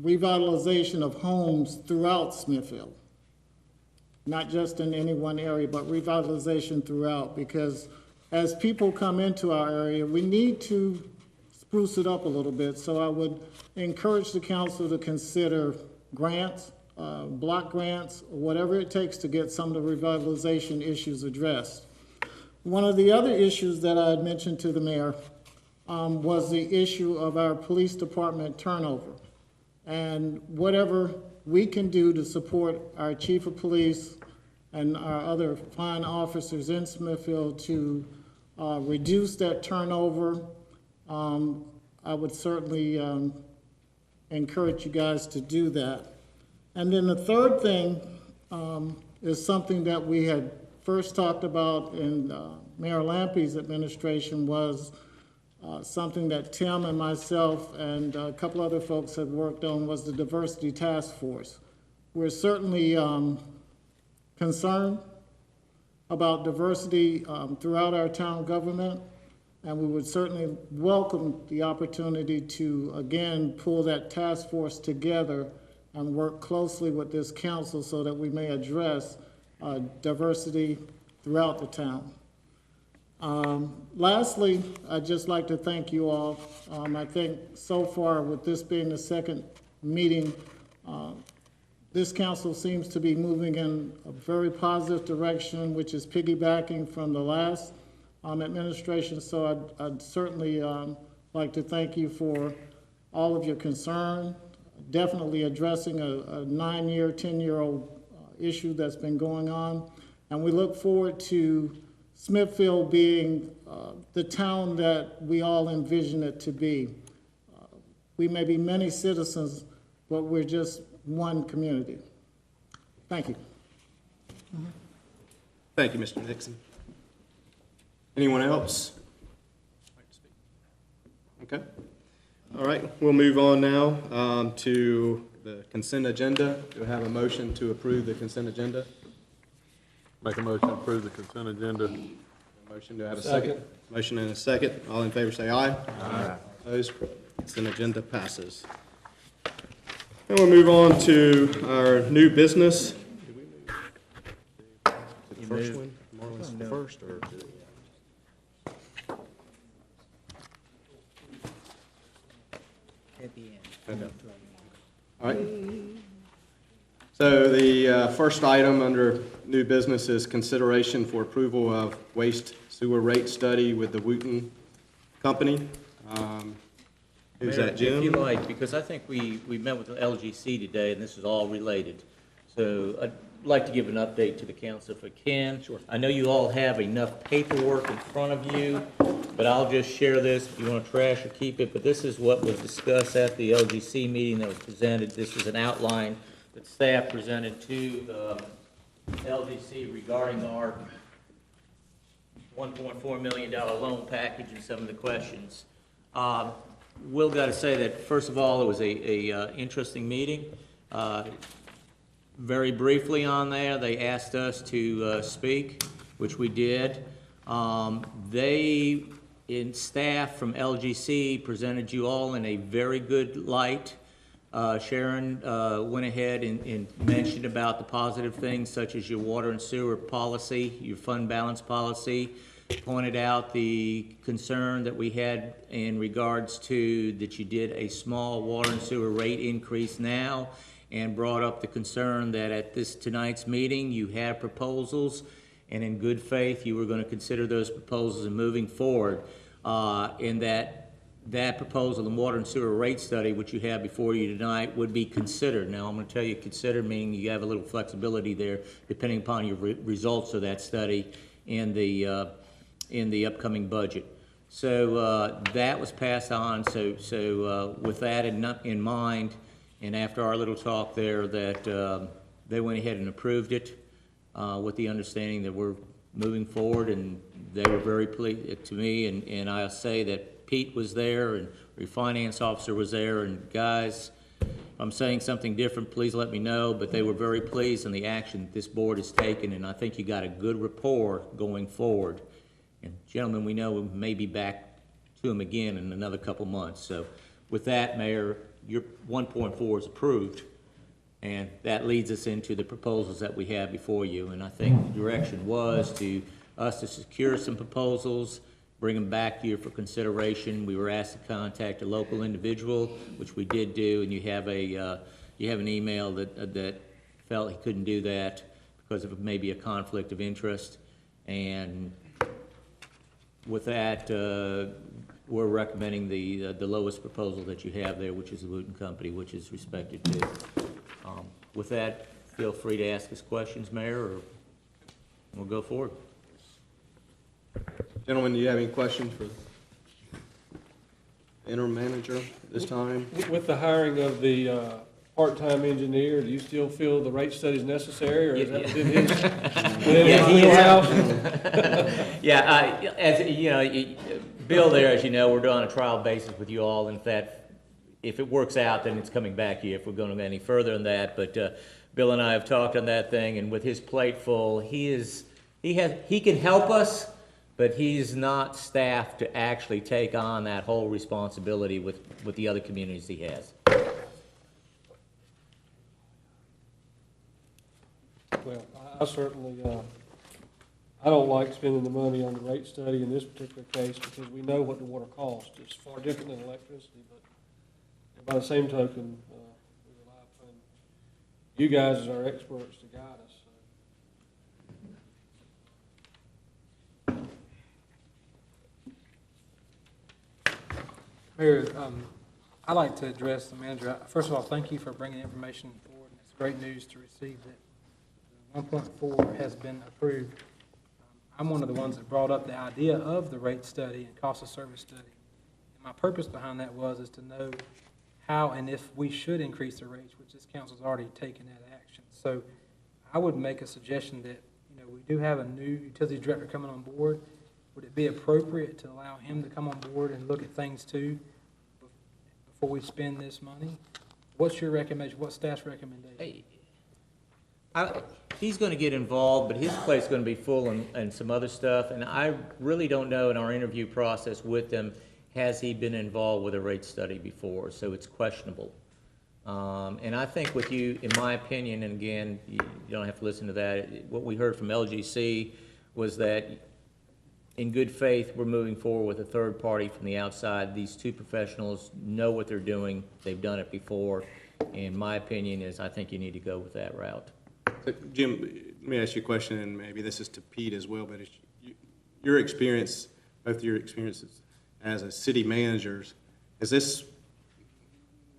revitalization of homes throughout Smithfield. Not just in any one area, but revitalization throughout, because as people come into our area, we need to spruce it up a little bit. So I would encourage the council to consider grants, block grants, or whatever it takes to get some of the revitalization issues addressed. One of the other issues that I had mentioned to the mayor was the issue of our police department turnover. And whatever we can do to support our chief of police and our other fine officers in Smithfield to reduce that turnover, I would certainly encourage you guys to do that. And then the third thing is something that we had first talked about in Mayor Lampe's administration, was something that Tim and myself and a couple other folks had worked on, was the diversity task force. We're certainly concerned about diversity throughout our town government, and we would certainly welcome the opportunity to, again, pull that task force together and work closely with this council so that we may address diversity throughout the town. Lastly, I'd just like to thank you all. I think so far, with this being the second meeting, this council seems to be moving in a very positive direction, which is piggybacking from the last administration. So I'd certainly like to thank you for all of your concern, definitely addressing a 9-year, 10-year-old issue that's been going on. And we look forward to Smithfield being the town that we all envision it to be. We may be many citizens, but we're just one community. Thank you. Thank you, Mr. Nixon. Anyone else? Okay. All right, we'll move on now to the consent agenda. Do I have a motion to approve the consent agenda? Make a motion to approve the consent agenda. Motion, do I have a second? Motion and a second. All in favor say aye. Aye. Opposed? Consent agenda passes. And we'll move on to our new business. The first one, Marlon's the first, or? At the end. Okay. All right. So the first item under new business is consideration for approval of waste sewer rate study with the Wooten Company. Who's Mayor, that, Jim? If you like, because I think we met with the LGC today, and this is all related. So I'd like to give an update to the council if I can. Sure. I know you all have enough paperwork in front of you, but I'll just share this. If you want to trash or keep it, but this is what was discussed at the LGC meeting that was presented. This is an outline that staff presented to the LGC regarding our $1.4 million loan package and some of the questions. Will got to say that, first of all, it was a interesting meeting. Very briefly on there, they asked us to speak, which we did. They, in staff from LGC, presented you all in a very good light. Sharon went ahead and mentioned about the positive things such as your water and sewer policy, your fund balance policy, pointed out the concern that we had in regards to that you did a small water and sewer rate increase now, and brought up the concern that at tonight's meeting you have proposals, and in good faith you were going to consider those proposals and moving forward. In that proposal, the water and sewer rate study, which you have before you tonight, would be considered. Now, I'm going to tell you, consider meaning you have a little flexibility there, depending upon your results of that study in the upcoming budget. So that was passed on. So with that in mind, and after our little talk there, that they went ahead and approved it with the understanding that we're moving forward, and they were very pleased to me. And I'll say that Pete was there, and your finance officer was there, and guys, if I'm saying something different, please let me know, but they were very pleased in the action that this board has taken, and I think you got a good rapport going forward. And gentlemen, we know we may be back to them again in another couple months. So with that, Mayor, your 1.4 is approved, and that leads us into the proposals that we have before you. And I think the direction was to us to secure some proposals, bring them back to you for consideration. We were asked to contact a local individual, which we did do, and you have an email that felt he couldn't do that because of maybe a conflict of interest. And with that, we're recommending the lowest proposal that you have there, which is the Wooten Company, which is respected too. With that, feel free to ask us questions, Mayor, or we'll go forward. Gentlemen, do you have any questions for the interim manager at this time? With the hiring of the part-time engineer, do you still feel the rate study is necessary, or is that within his wheelhouse? Yeah, as you know, Bill there, as you know, we're doing a trial basis with you all. In fact, if it works out, then it's coming back to you if we're going to go any further than that. But Bill and I have talked on that thing, and with his plate full, he can help us, but he's not staffed to actually take on that whole responsibility with the other communities he has. Well, I certainly, I don't like spending the money on the rate study in this particular case because we know what the water costs. It's far different than electricity, but by the same token, we rely upon you guys as our experts to guide us. Mayor, I'd like to address the manager. First of all, thank you for bringing the information forward. It's great news to receive that 1.4 has been approved. I'm one of the ones that brought up the idea of the rate study and cost of service study. And my purpose behind that is to know how and if we should increase the rates, which this council's already taken that action. So I would make a suggestion that, we do have a new utility director coming on board. Would it be appropriate to allow him to come on board and look at things too before we spend this money? What's your recommendation? What's staff's recommendation? he's gonna get involved, but his plate's gonna be full and some other stuff, and I really don't know in our interview process with him, has he been involved with a rate study before, so it's questionable. And I think with you, in my opinion, and again, you don't have to listen to that, what we heard from LGC was that in good faith, we're moving forward with a third party from the outside. These two professionals know what they're doing, they've done it before, and my opinion is I think you need to go with that route. So, Jim, let me ask you a question, and maybe this is to Pete as well, but your experience, both your experiences as a city managers, is this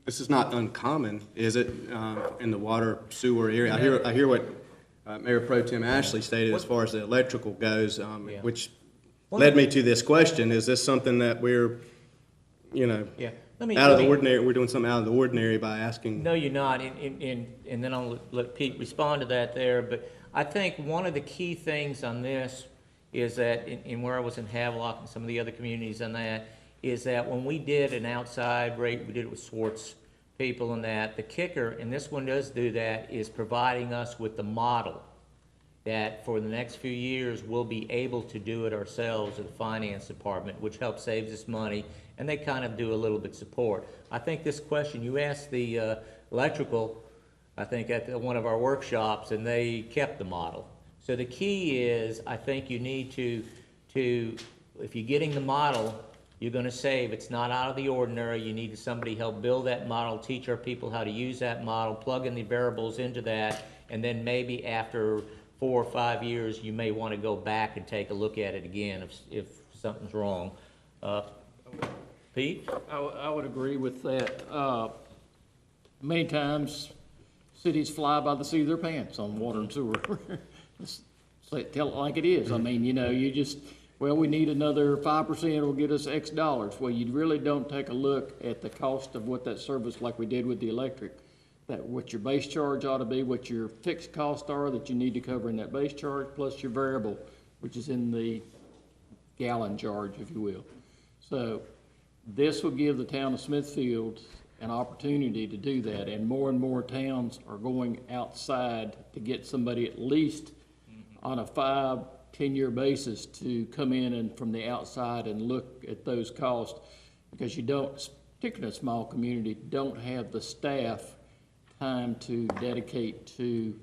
is not uncommon, is it, in the water sewer area? I hear what Mayor Pro Tem Ashley stated as far as the electrical goes, which led me to this question. Is this something that we're, out of the ordinary, we're doing something out of the ordinary by asking? No, you're not, and then I'll let Pete respond to that there, but I think one of the key things on this is that, in where I was in Havelock and some of the other communities on that, is that when we did an outside rate, we did it with Swartz people and that, the kicker, and this one does do that, is providing us with the model that for the next few years, we'll be able to do it ourselves at the finance department, which helps save us money, and they kind of do a little bit support. I think this question, you asked the electrical, I think at one of our workshops, and they kept the model. So the key is, I think you need to if you're getting the model, you're gonna save. It's not out of the ordinary. You need somebody help build that model, teach our people how to use that model, plug in the variables into that, and then maybe after 4 or 5 years, you may want to go back and take a look at it again if something's wrong. Pete? I would agree with that. Many times, cities fly by the seat of their pants on water and sewer. Tell it like it is. I mean, you just, well, we need another 5%, will get us X dollars. Well, you really don't take a look at the cost of what that service, like we did with the electric, that what your base charge ought to be, what your fixed costs are that you need to cover in that base charge, plus your variable, which is in the gallon charge, if you will. So this will give the town of Smithfield an opportunity to do that, and more towns are going outside to get somebody at least on a 5-10-year basis to come in and from the outside and look at those costs, because you don't, particularly in a small community, don't have the staff time to dedicate to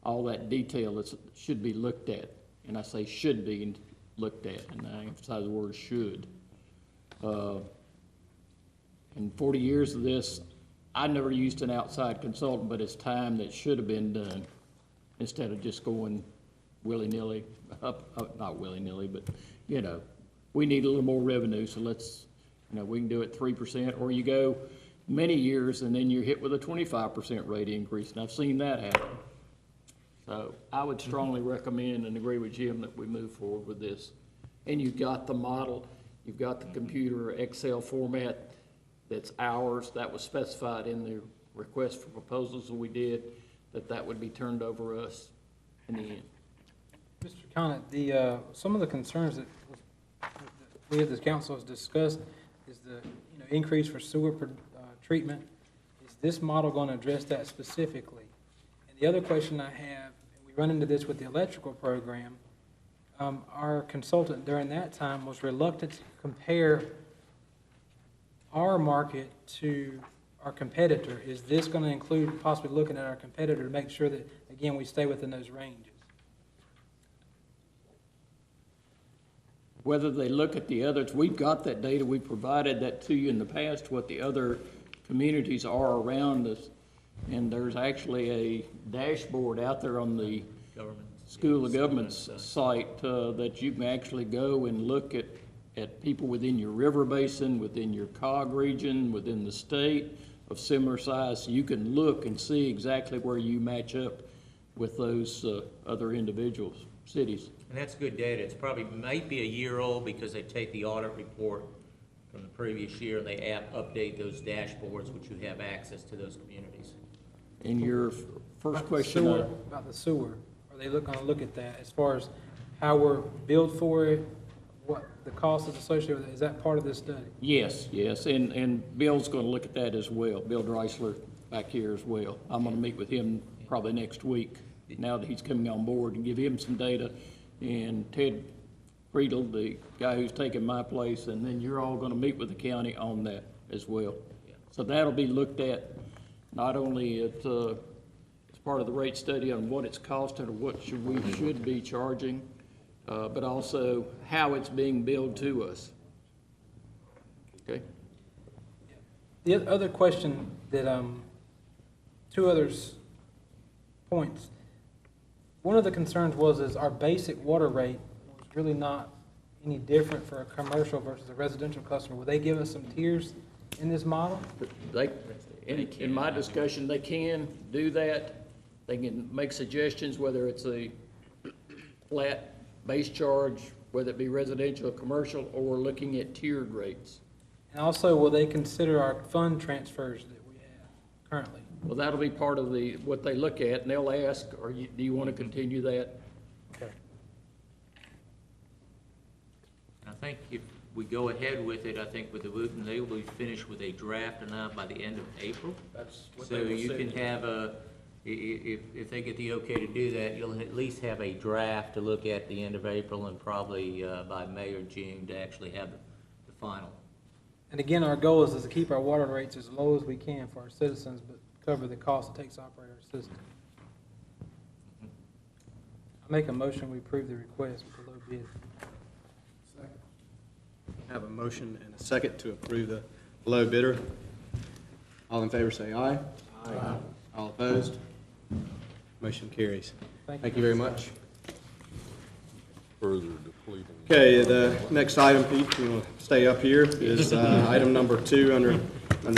all that detail that should be looked at. And I say should be looked at, and I emphasize the word should. In 40 years of this, I never used an outside consultant, but it's time that should have been done instead of just going willy-nilly, not willy-nilly, but, we need a little more revenue, so let's, we can do it 3%, or you go many years and then you're hit with a 25% rate increase, and I've seen that happen. So I would strongly recommend and agree with Jim that we move forward with this. And you've got the model, you've got the computer Excel format that's ours, that was specified in the request for proposals that we did, that would be turned over us in the end. Mr. Conant, some of the concerns that we at this council has discussed is the increase for sewer treatment. Is this model going to address that specifically? And the other question I have, and we run into this with the electrical program, our consultant during that time was reluctant to compare our market to our competitor. Is this going to include possibly looking at our competitor to make sure that, again, we stay within those ranges? Whether they look at the others, we've got that data, we provided that to you in the past, what the other communities are around us. And there's actually a dashboard out there on the School of Government's site that you can actually go and look at people within your river basin, within your COG region, within the state of similar size. So you can look and see exactly where you match up with those other individuals, cities. And that's good data. It's probably might be a year old because they take the audit report from the previous year and they update those dashboards, which you have access to those communities. And your first question about the sewer, are they going to look at that as far as how we're billed for it, what the cost is associated with it? Is that part of this study? Yes, and Bill's going to look at that as well. Bill Dreisler back here as well. I'm going to meet with him probably next week. now that he's coming on board, and give him some data, and Ted Friedel, the guy who's taking my place, and then you're all gonna meet with the county on that as well. So that'll be looked at, not only at, as part of the rate study on what it's costing or what we should be charging, but also how it's being billed to us. Okay? The other question that, two others points. One of the concerns is our basic water rate was really not any different for a commercial versus a residential customer. Will they give us some tiers in this model? In my discussion, they can do that. They can make suggestions, whether it's a flat base charge, whether it be residential or commercial, or looking at tiered rates. And also, will they consider our fund transfers that we have currently? Well, that'll be part of what they look at, and they'll ask, do you want to continue that? Okay. I think if we go ahead with it, I think with the Wooten, they will be finished with a draft and by the end of April. That's what So you can have if they get the okay to do that, you'll at least have a draft to look at the end of April, and probably by May or June to actually have the final. And again, our goal is to keep our water rates as low as we can for our citizens, but cover the cost it takes to operate our system. I make a motion, we approve the request with the low bid. I have a motion and a second to approve the low bidder. All in favor say aye. Aye. All opposed? Motion carries. Thank you very much. Further depleting. Okay, the next item, Pete, if you want to stay up here, is item number 2 under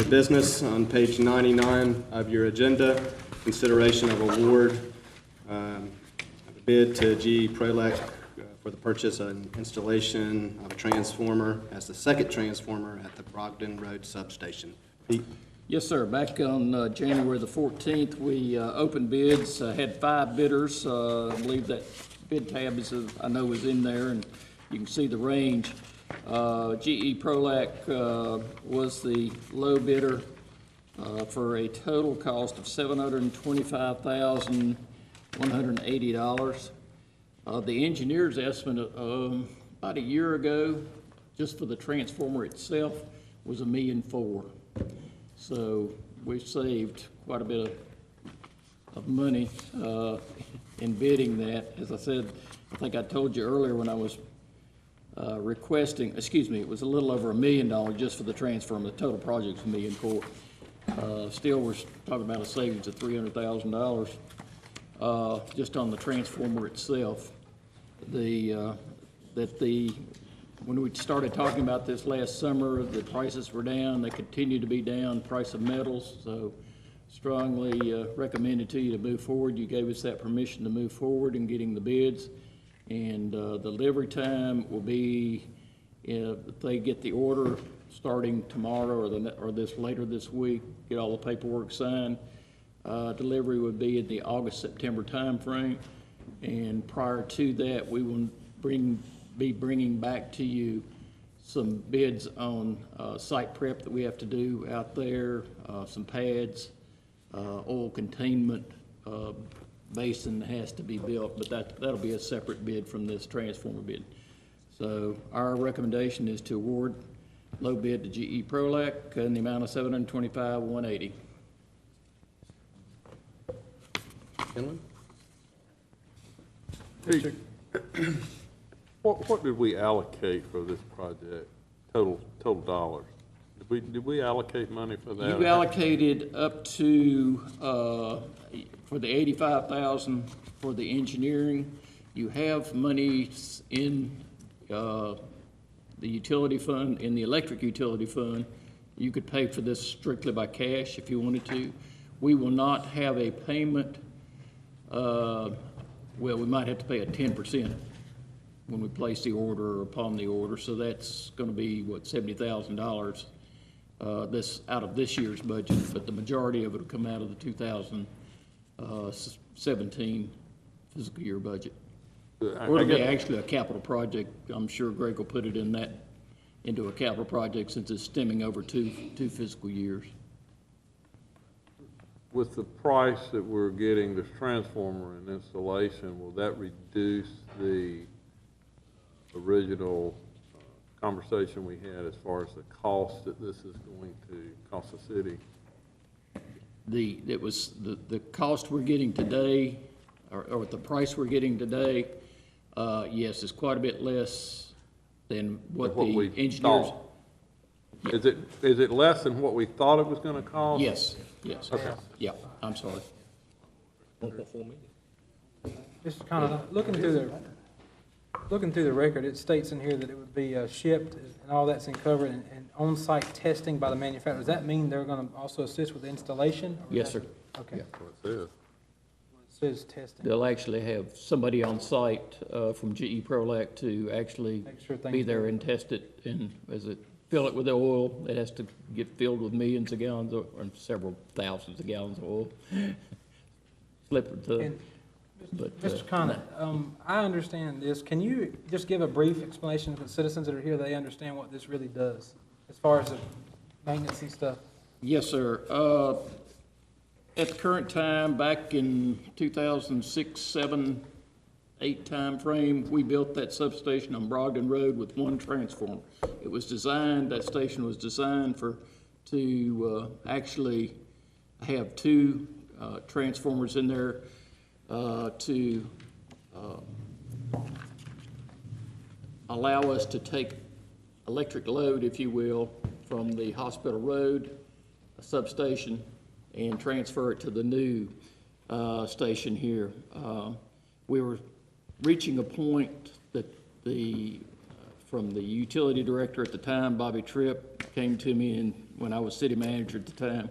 business on page 99 of your agenda, consideration of award of a bid to GE Prolec for the purchase and installation of a transformer as the second transformer at the Brogdon Road substation. Pete? Yes, sir. Back on January the 14th, we opened bids, had 5 bidders. I believe that bid tab I know is in there, and you can see the range. GE Prolec was the low bidder for a total cost of $725,180. The engineer's estimate about a year ago, just for the transformer itself, was $1.4 million. So we saved quite a bit of money in bidding that. As I said, I think I told you earlier when I was requesting, it was a little over $1 million just for the transformer. The total project was $1.4 million. Still, we're talking about a savings of $300,000 just on the transformer itself. When we started talking about this last summer, the prices were down. They continue to be down, price of metals. So strongly recommended to you to move forward. You gave us that permission to move forward in getting the bids. And the delivery time will be, if they get the order starting tomorrow or later this week, get all the paperwork signed. Delivery would be in the August-September timeframe. And prior to that, we will be bringing back to you some bids on site prep that we have to do out there, some pads, oil containment basin has to be built, but that'll be a separate bid from this transformer bid. So our recommendation is to award low bid to GE Prolec in the amount of $725,180. Gentlemen? Hey, what did we allocate for this project, total dollars? Did we allocate money for that? You allocated up to, for the $85,000 for the engineering. You have money in the utility fund, in the electric utility fund. You could pay for this strictly by cash if you wanted to. We will not have a payment, well, we might have to pay a 10% when we place the order or upon the order. So that's going to be, what, $70,000 this out of this year's budget, but the majority of it will come out of the 2017 fiscal year budget. Or it'll be actually a capital project. I'm sure Greg will put it into a capital project since it's stemming over two fiscal years. with the price that we're getting this transformer and installation, will that reduce the original conversation we had as far as the cost that this is going to cost the city? The cost we're getting today, or the price we're getting today, yes, is quite a bit less than what the we engineers. thought. Is it less than what we thought it was gonna cost? Yes, yes. Okay. Yeah, I'm sorry. Just kind of looking through the record, it states in here that it would be shipped and all that's covered and on-site testing by the manufacturer. Does that mean they're going to also assist with the installation? Or Yes, sir. Okay. That's what it says. It says testing. They'll actually have somebody on site from GE Prolec to actually Make sure things be there and test it, and fill it with oil. It has to get filled with millions of gallons or several thousands of gallons of oil. Slippery tub. And But, Mr. Conant, I understand this. Can you just give a brief explanation to the citizens that are here, they understand what this really does, as far as the maintenance stuff? Yes, sir. At the current time, back in 2006, 7, 8 timeframe, we built that substation on Brogdon Road with one transformer. It was designed, that station was designed to actually have 2 transformers in there to allow us to take electric load, if you will, from the Hospital Road substation and transfer it to the new station here. We were reaching a point that from the utility director at the time, Bobby Tripp, came to me when I was city manager at the time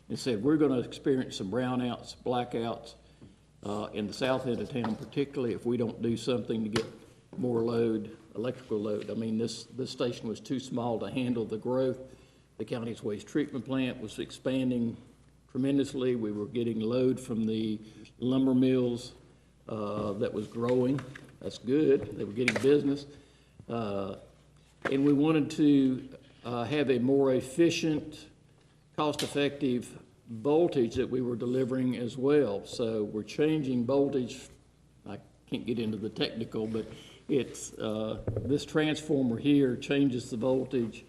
and said, we're going to experience some brownouts, blackouts in the south end of town, particularly if we don't do something to get more load, electrical load. I mean, this station was too small to handle the growth. The county's waste treatment plant was expanding tremendously. We were getting load from the lumber mills that was growing. That's good. They were getting business. And we wanted to have a more efficient, cost-effective voltage that we were delivering as well. So we're changing voltage. I can't get into the technical, but it's this transformer here changes the voltage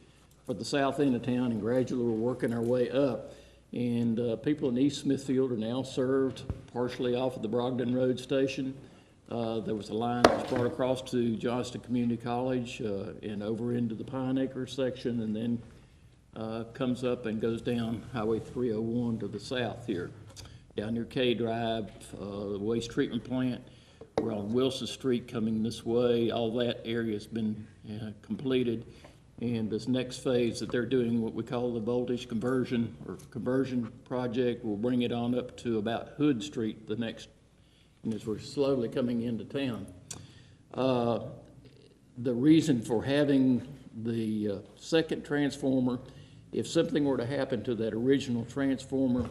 for the south end of town, and gradually we're working our way up. And people in East Smithfield are now served partially off of the Brogdon Road station. There was a line that was brought across to Johnston Community College and over into the Pine Acres section, and then comes up and goes down Highway 301 to the south here. Down near K Drive, the waste treatment plant. We're on Wilson Street coming this way. All that area has been completed. And this next phase that they're doing, what we call the voltage conversion or conversion project, will bring it on up to about Hood Street the next, and as we're slowly coming into town. The reason for having the second transformer, if something were to happen to that original transformer,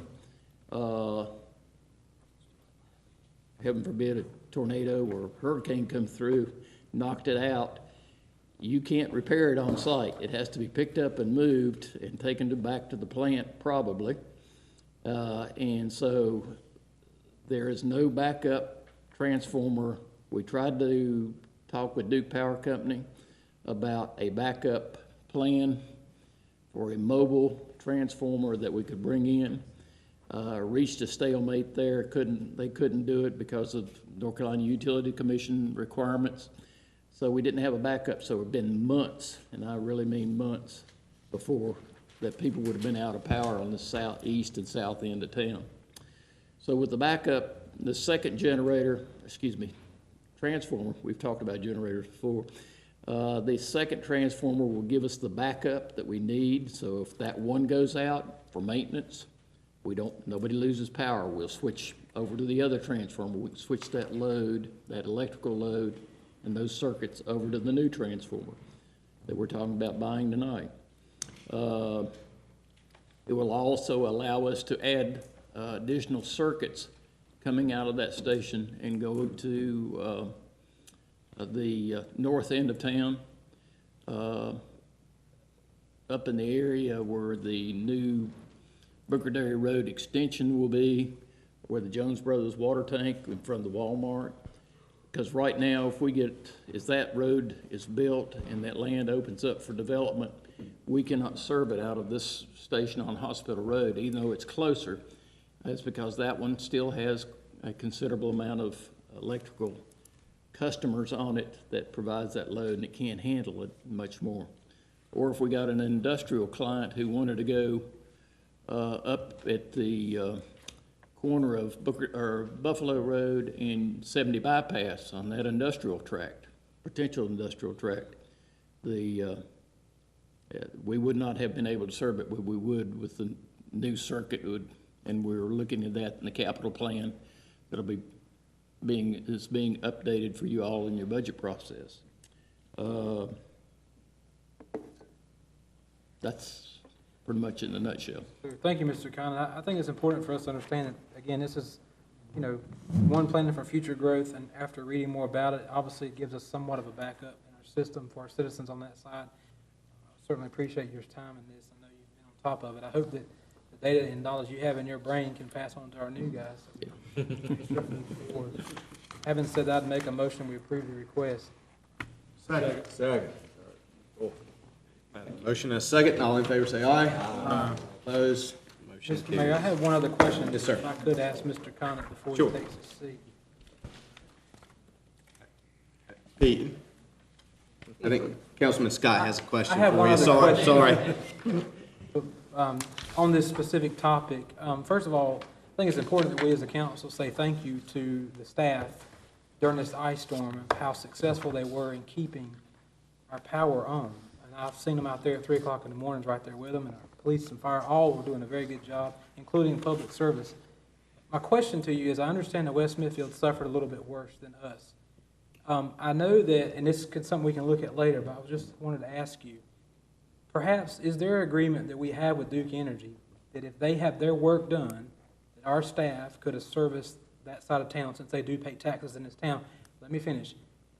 heaven forbid a tornado or a hurricane come through, knocked it out, you can't repair it on site. It has to be picked up and moved and taken back to the plant probably. And so there is no backup transformer. We tried to talk with Duke Power Company about a backup plan for a mobile transformer that we could bring in. Reached a stalemate there. They couldn't do it because of North Carolina Utility Commission requirements. So we didn't have a backup, so it's been months, and I really mean months, before that people would have been out of power on the southeast and south end of town. So with the backup, the second transformer, we've talked about generators before, the second transformer will give us the backup that we need. So if that one goes out for maintenance, nobody loses power. We'll switch over to the other transformer. We can switch that load, that electrical load, and those circuits over to the new transformer that we're talking about buying tonight. It will also allow us to add additional circuits coming out of that station and go to the north end of town, up in the area where the new Booker Dairy Road extension will be, where the Jones Brothers water tank in front of the Walmart. Because right now, if that road is built and that land opens up for development, we cannot serve it out of this station on Hospital Road, even though it's closer. That's because that one still has a considerable amount of electrical customers on it that provides that load, and it can't handle it much more. Or if we got an industrial client who wanted to go up at the corner of Buffalo Road and 70 bypass on that industrial tract, potential industrial tract, we would not have been able to serve it, but we would with the new circuit, and we're looking at that in the capital plan that'll be being updated for you all in your budget process. That's pretty much in a nutshell. Thank you, Mr. Conlon. I think it's important for us to understand that, again, this is, one, planning for future growth, and after reading more about it, obviously it gives us somewhat of a backup in our system for our citizens on that side. I certainly appreciate your time in this. I know you've been on top of it. I hope that the data and knowledge you have in your brain can pass on to our new guys. Having said that, I'd make a motion, we approve the request. Second. Motion and a second. All in favor say aye. Aye. Opposed? Motion Mr. Mayor, I have one other question. Yes, sir. If I could ask Mr. Connick before Sure. he takes his seat. Pete, I think Councilman Scott has a question I have for one you. other Sorry. question. On this specific topic, first of all, I think it's important that we as a council say thank you to the staff during this ice storm and how successful they were in keeping our power on. And I've seen them out there at 3 o'clock in the mornings right there with them, and our police and fire all were doing a very good job, including public service. My question to you is, I understand that West Smithfield suffered a little bit worse than us. I know that, and this is something we can look at later, but I just wanted to ask you, perhaps, is there an agreement that we have with Duke Energy that if they have their work done, that our staff could have serviced that side of town since they do pay taxes in this town? Let me finish.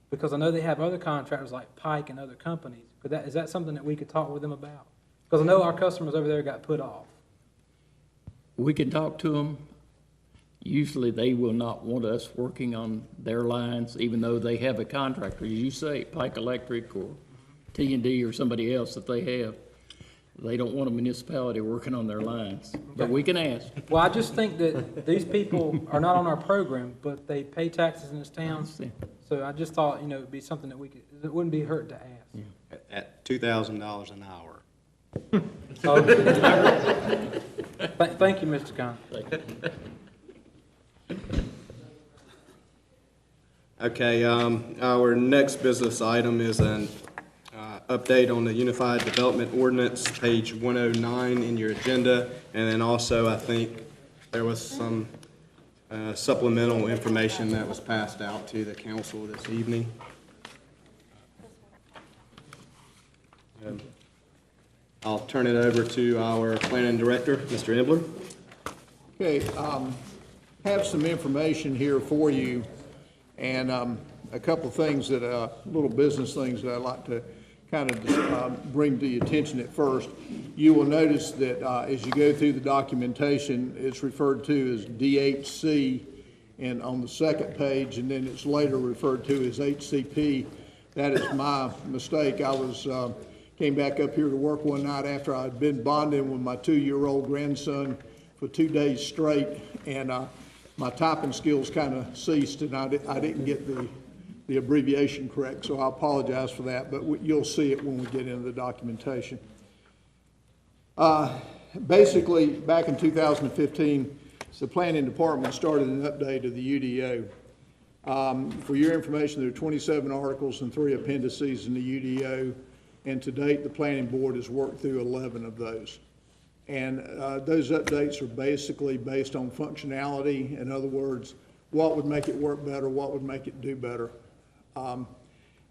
Because I know they have other contractors like Pike and other companies. Is that something that we could talk with them about? Because I know our customers over there got put off. We can talk to them. Usually they will not want us working on their lines, even though they have a contractor, as you say, Pike Electric or T&D or somebody else that they have. They don't want a municipality working on their lines, but we can ask. Well, I just think that these people are not on our program, but they pay taxes in this town. So I just thought, it'd be something that it wouldn't be hurt to ask. At $2,000 an hour. Thank you, Mr. Conn. Okay, our next business item is an update on the Unified Development Ordinance, page 109 in your agenda. And then also, I think there was some supplemental information that was passed out to the council this evening. I'll turn it over to our planning director, Mr. Embler. Okay, have some information here for you, and a couple of things little business things that I'd like to kind of bring to your attention at first. You will notice that as you go through the documentation, it's referred to as DHC, and on the second page, and then it's later referred to as HCP. That is my mistake. I came back up here to work one night after I'd been bonding with my 2-year-old grandson for 2 days straight, and my typing skills kind of ceased, and I didn't get the abbreviation correct, so I apologize for that, but you'll see it when we get into the documentation. Basically, back in 2015, the planning department started an update of the UDO. For your information, there are 27 articles and 3 appendices in the UDO, and to date, the planning board has worked through 11 of those. And those updates are basically based on functionality. In other words, what would make it work better, what would make it do better.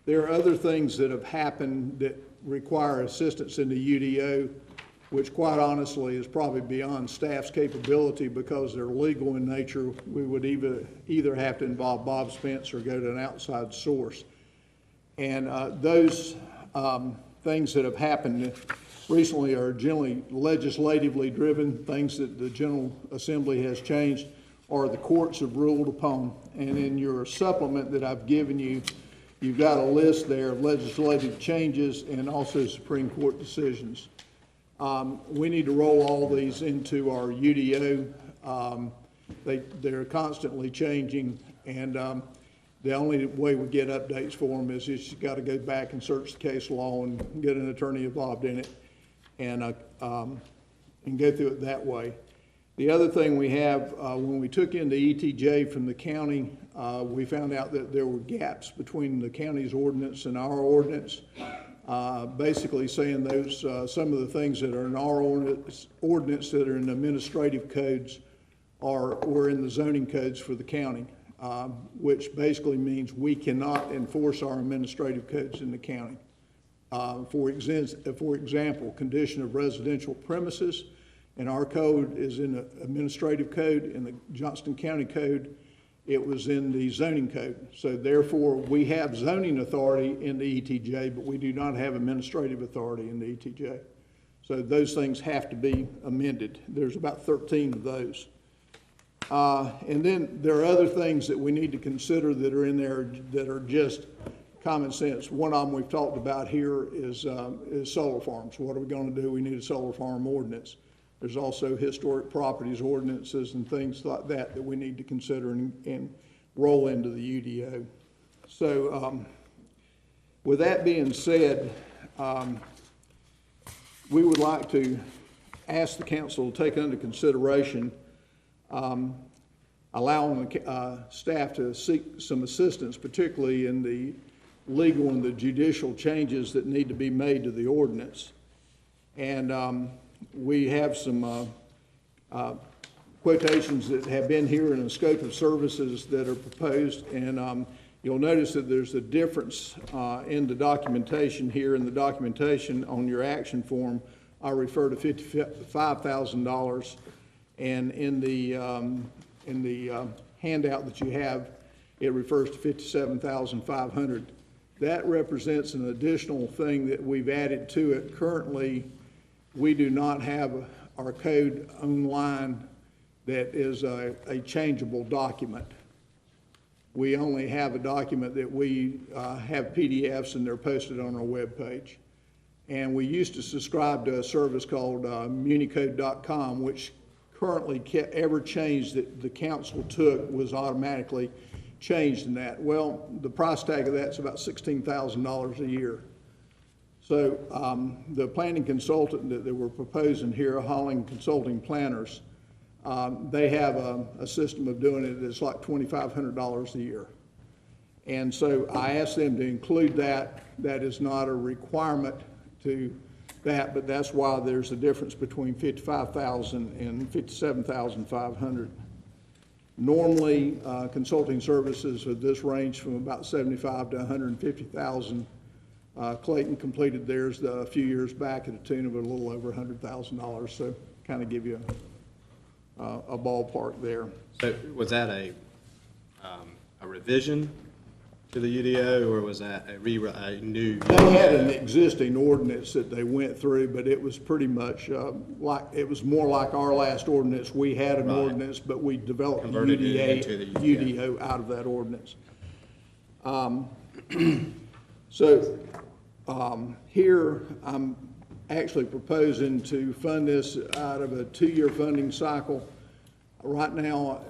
There are other things that have happened that require assistance in the UDO, which quite honestly is probably beyond staff's capability because they're legal in nature. We would either have to involve Bob Spence or go to an outside source. And those things that have happened, recently are generally legislatively driven, things that the General Assembly has changed or the courts have ruled upon. And in your supplement that I've given you, you've got a list there of legislative changes and also Supreme Court decisions. We need to roll all these into our UDO. They're constantly changing, and the only way we get updates for them is you got to go back and search the case law and get an attorney involved in it, and go through it that way. The other thing we have, when we took in the ETJ from the county, we found out that there were gaps between the county's ordinance and our ordinance, basically saying those some of the things that are in our ordinance that are in administrative codes were in the zoning codes for the county, which basically means we cannot enforce our administrative codes in the county. For example, condition of residential premises, and our code is in the administrative code. In the Johnston County Code, it was in the zoning code. So therefore, we have zoning authority in the ETJ, but we do not have administrative authority in the ETJ. So those things have to be amended. There's about 13 of those. And then there are other things that we need to consider that are in there that are just common sense. One of them we've talked about here is solar farms. What are we going to do? We need a solar farm ordinance. There's also historic properties ordinances and things like that that we need to consider and roll into the UDO. So with that being said, we would like to ask the council to take under consideration allowing the staff to seek some assistance, particularly in the legal and the judicial changes that need to be made to the ordinance. And we have some quotations that have been here in the scope of services that are proposed, and you'll notice that there's a difference in the documentation here. In the documentation on your action form, I refer to $55,000, and in the handout that you have, it refers to $57,500. That represents an additional thing that we've added to it. Currently, we do not have our code online that is a changeable document. We only have a document that we have PDFs and they're posted on our webpage. And we used to subscribe to a service called municode.com, which currently every change that the council took was automatically changed in that. Well, the price tag of that's about $16,000 a year. So the planning consultant that we're proposing here, Holling Consulting Planners, they have a system of doing it that's like $2,500 a year. And so I asked them to include that. That is not a requirement to that, but that's why there's a difference between $55,000 and $57,500. Normally, consulting services of this range from about $75,000 to $150,000. Clayton completed theirs a few years back at a tune of a little over $100,000, so kind of give you a ballpark there. So was that a revision to the UDO, or was that a new? They had an existing ordinance that they went through, but it was pretty much it was more like our last ordinance. We had an ordinance, but we developed UDO out of that ordinance. So here I'm actually proposing to fund this out of a 2-year funding cycle. Right now,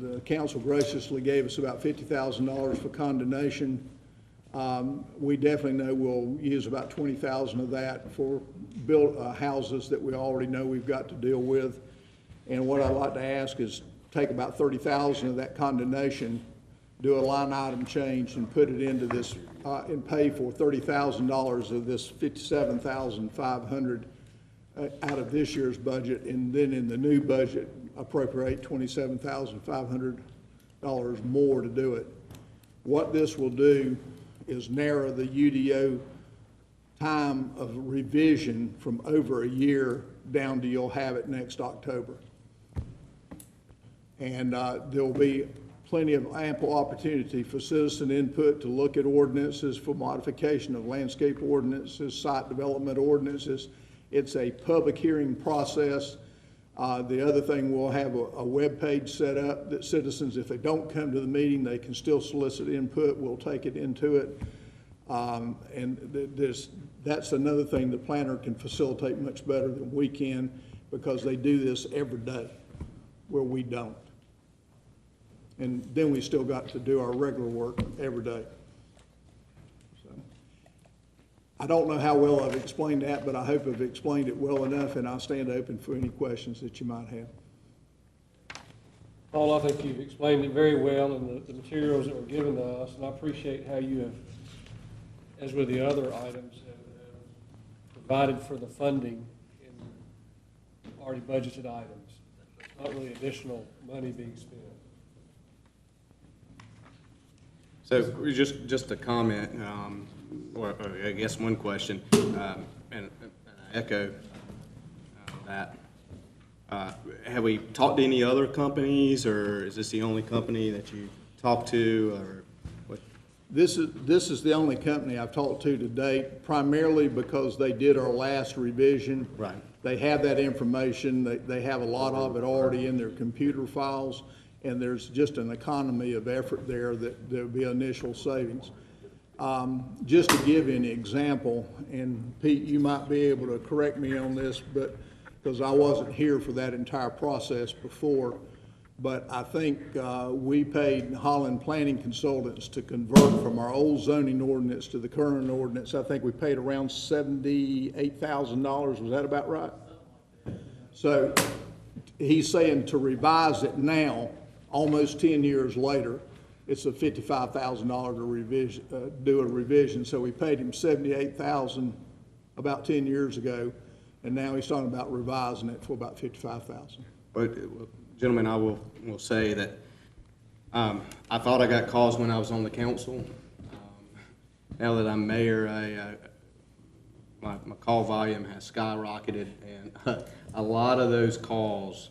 the council graciously gave us about $50,000 for condemnation. We definitely know we'll use about $20,000 of that for build houses that we already know we've got to deal with. And what I'd like to ask is take about $30,000 of that condemnation, do a line item change, and put it into this and pay for $30,000 of this $57,500 out of this year's budget, and then in the new budget appropriate $27,500 more to do it. What this will do is narrow the UDO time of revision from over a year down to you'll have it next October. And there will be plenty of ample opportunity for citizen input to look at ordinances, for modification of landscape ordinances, site development ordinances, It's a public hearing process. The other thing, we'll have a web page set up that citizens, if they don't come to the meeting, they can still solicit input. We'll take it into it. That's another thing the planner can facilitate much better than we can, because they do this every day where we don't. And then we still got to do our regular work every day. So, I don't know how well I've explained that, but I hope I've explained it well enough, and I'll stand open for any questions that you might have. Paul, I think you've explained it very well in the materials that were given to us, and I appreciate how you have, as with the other items, have provided for the funding in already budgeted items. It's not really additional money being spent. So just a comment, or I guess one question, and I echo that. Have we talked to any other companies, or is this the only company that you talked to, or what? This is the only company I've talked to date, primarily because they did our last revision. Right. They have that information. They have a lot of it already in their computer files, and there's just an economy of effort there that there'll be initial savings. Just to give you an example, and Pete, you might be able to correct me on this, but because I wasn't here for that entire process before, but I think we paid Holland Planning Consultants to convert from our old zoning ordinance to the current ordinance. I think we paid around $78,000. Was that about right? So he's saying to revise it now, almost 10 years later, it's a $55,000 to revision, do a revision. So we paid him $78,000 about 10 years ago, and now he's talking about revising it for about $55,000. Well, gentlemen, I will say that I thought I got calls when I was on the council. Now that I'm mayor, my call volume has skyrocketed, and a lot of those calls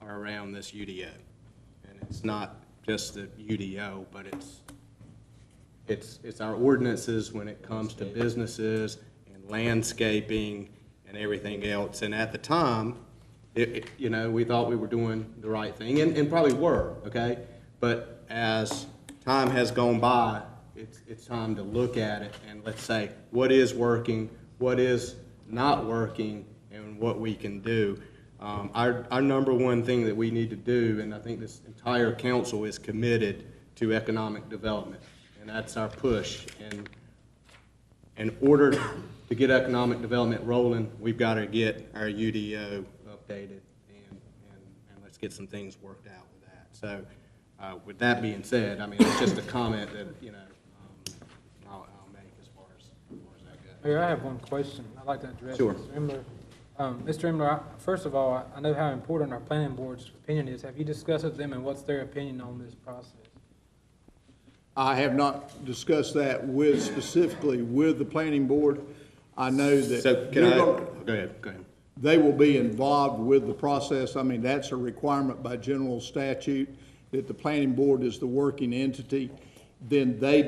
are around this UDO. And it's not just the UDO, but it's our ordinances when it comes to businesses and landscaping and everything else. And at the time, you know, we thought we were doing the right thing, and probably were, okay? But as time has gone by, it's time to look at it and let's say what is working, what is not working, and what we can do. Our number one thing that we need to do, and I think this entire council is committed to economic development, and that's our push. And in order to get economic development rolling, we've got to get our UDO updated, and let's get some things worked out with that. So with that being said, I mean, it's just a comment that, you know, I'll make as far as that goes. Mayor, I have one question I'd like to address. Sure. Mr. Imler. Mr. Imler, first of all, I know how important our planning board's opinion is. Have you discussed with them, and what's their opinion on this process? I have not discussed that specifically with the planning board. I know that. So go ahead. They will be involved with the process. I mean, that's a requirement by general statute that the planning board is the working entity. Then they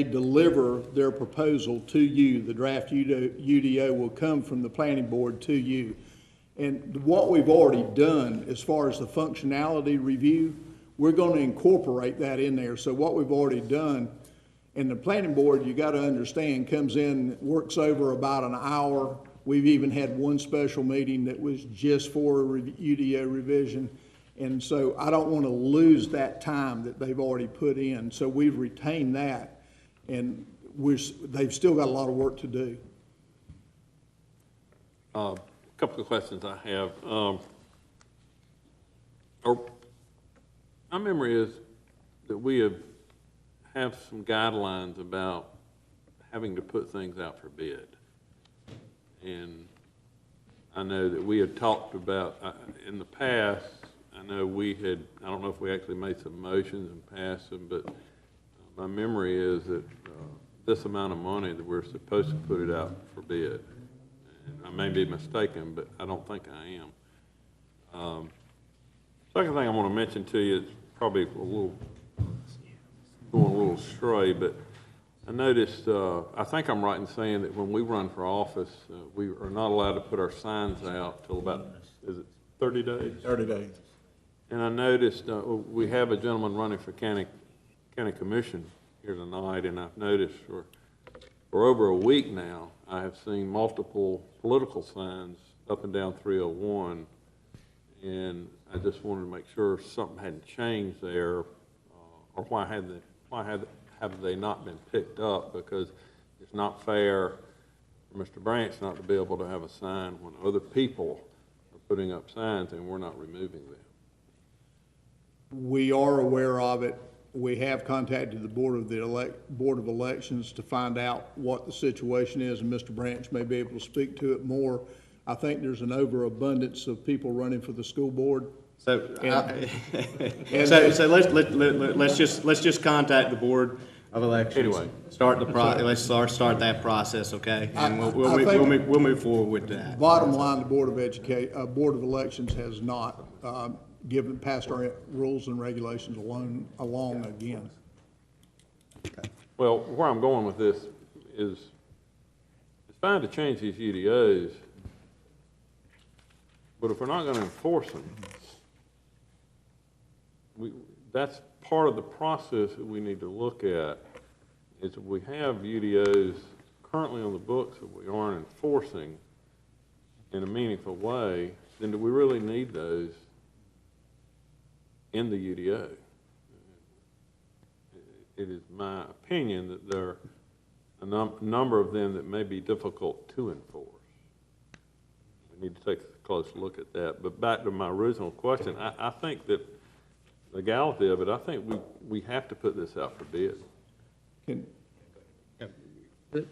deliver their proposal to you. The draft UDO will come from the planning board to you. And what we've already done as far as the functionality review, we're going to incorporate that in there. So what we've already done, and the planning board, you got to understand, comes in, works over about an hour. We've even had one special meeting that was just for a UDO revision. And so I don't want to lose that time that they've already put in. So we've retained that, and they've still got a lot of work to do. A couple of questions I have. My memory is that we have some guidelines about having to put things out for bid. And I know that we had talked about, in the past, I know we had, I don't know if we actually made some motions and passed them, but my memory is that this amount of money that we're supposed to put it out for bid. And I may be mistaken, but I don't think I am. Second thing I want to mention to you is probably going a little stray, but I noticed, I think I'm right in saying that when we run for office, we are not allowed to put our signs out till about, is it 30 days? 30 days. And I noticed, we have a gentleman running for county commission here tonight, and I've noticed for over a week now, I have seen multiple political signs up and down 301, and I just wanted to make sure something hadn't changed there, or why have they not been picked up? Because it's not fair for Mr. Branch not to be able to have a sign when other people are putting up signs and we're not removing them. We are aware of it. We have contacted the Board of Elections to find out what the situation is, and Mr. Branch may be able to speak to it more. I think there's an overabundance of people running for the school board. So, let's just contact the Board of Elections. Anyway. Start start that process, okay? And we'll move forward with that. Bottom line, the Board of Elections has not passed our rules and regulations along again. Okay. Well, where I'm going with this is it's fine to change these UDOs, but if we're not going to enforce them, that's part of the process that we need to look at. Is if we have UDOs currently on the books that we aren't enforcing in a meaningful way, then do we really need those in the UDO? It is my opinion that there are a number of them that may be difficult to enforce. We need to take a close look at that. But back to my original question, I think that legality of it, I think we have to put this out for bid.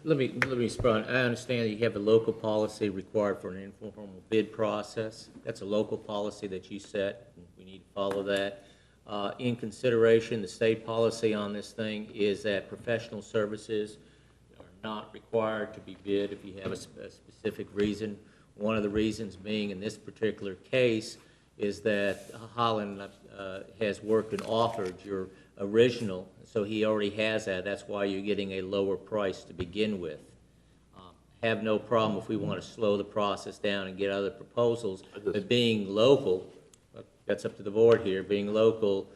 Let me respond. I understand that you have a local policy required for an informal bid process. That's a local policy that you set. We need to follow that. In consideration, the state policy on this thing is that professional services are not required to be bid if you have a specific reason. One of the reasons being in this particular case is that Holland has worked and offered your original, so he already has that. That's why you're getting a lower price to begin with. Have no problem if we want to slow the process down and get other proposals, but being local, that's up to the board here, being local,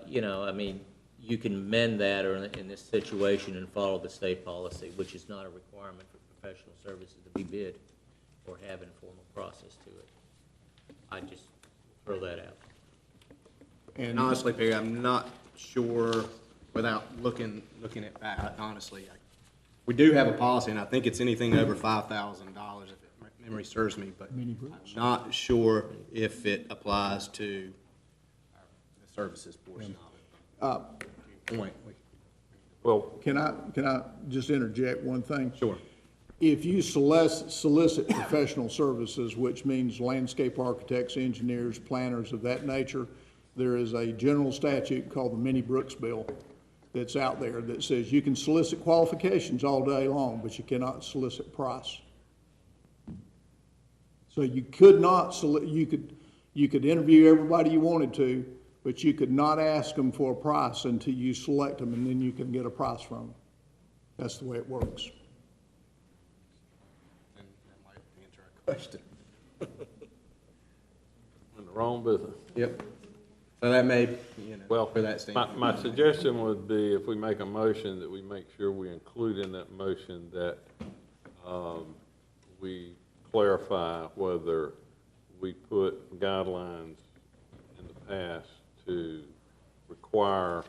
you know, I mean, you can amend that or in this situation and follow the state policy, which is not a requirement for professional services to be bid or have an informal process to it. I just throw that out. And honestly, Perry, I'm not sure, without looking at that, honestly, we do have a policy, and I think it's anything over $5,000, if memory serves me, but I'm not sure if it applies to the services portion of it. Well, can I just interject one thing? Sure. If you solicit professional services, which means landscape architects, engineers, planners of that nature, there is a general statute called the Minnie Brooks Bill that's out there that says you can solicit qualifications all day long, but you cannot solicit price. So you could not you could interview everybody you wanted to, but you could not ask them for a price until you select them, and then you can get a price from them. That's the way it works. And that might answer our question. in the wrong business. Yep. So that may, you know, well, for that standpoint. My suggestion would be if we make a motion that we make sure we include in that motion that we clarify whether we put guidelines in the past to require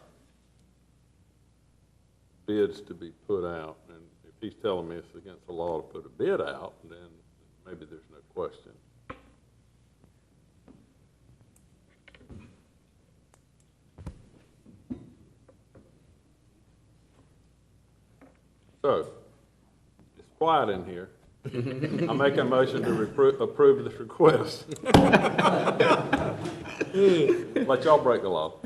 bids to be put out. And if he's telling me it's against the law to put a bid out, then maybe there's no question. So, it's quiet in here. I make a motion to approve this request. Let y'all break the law.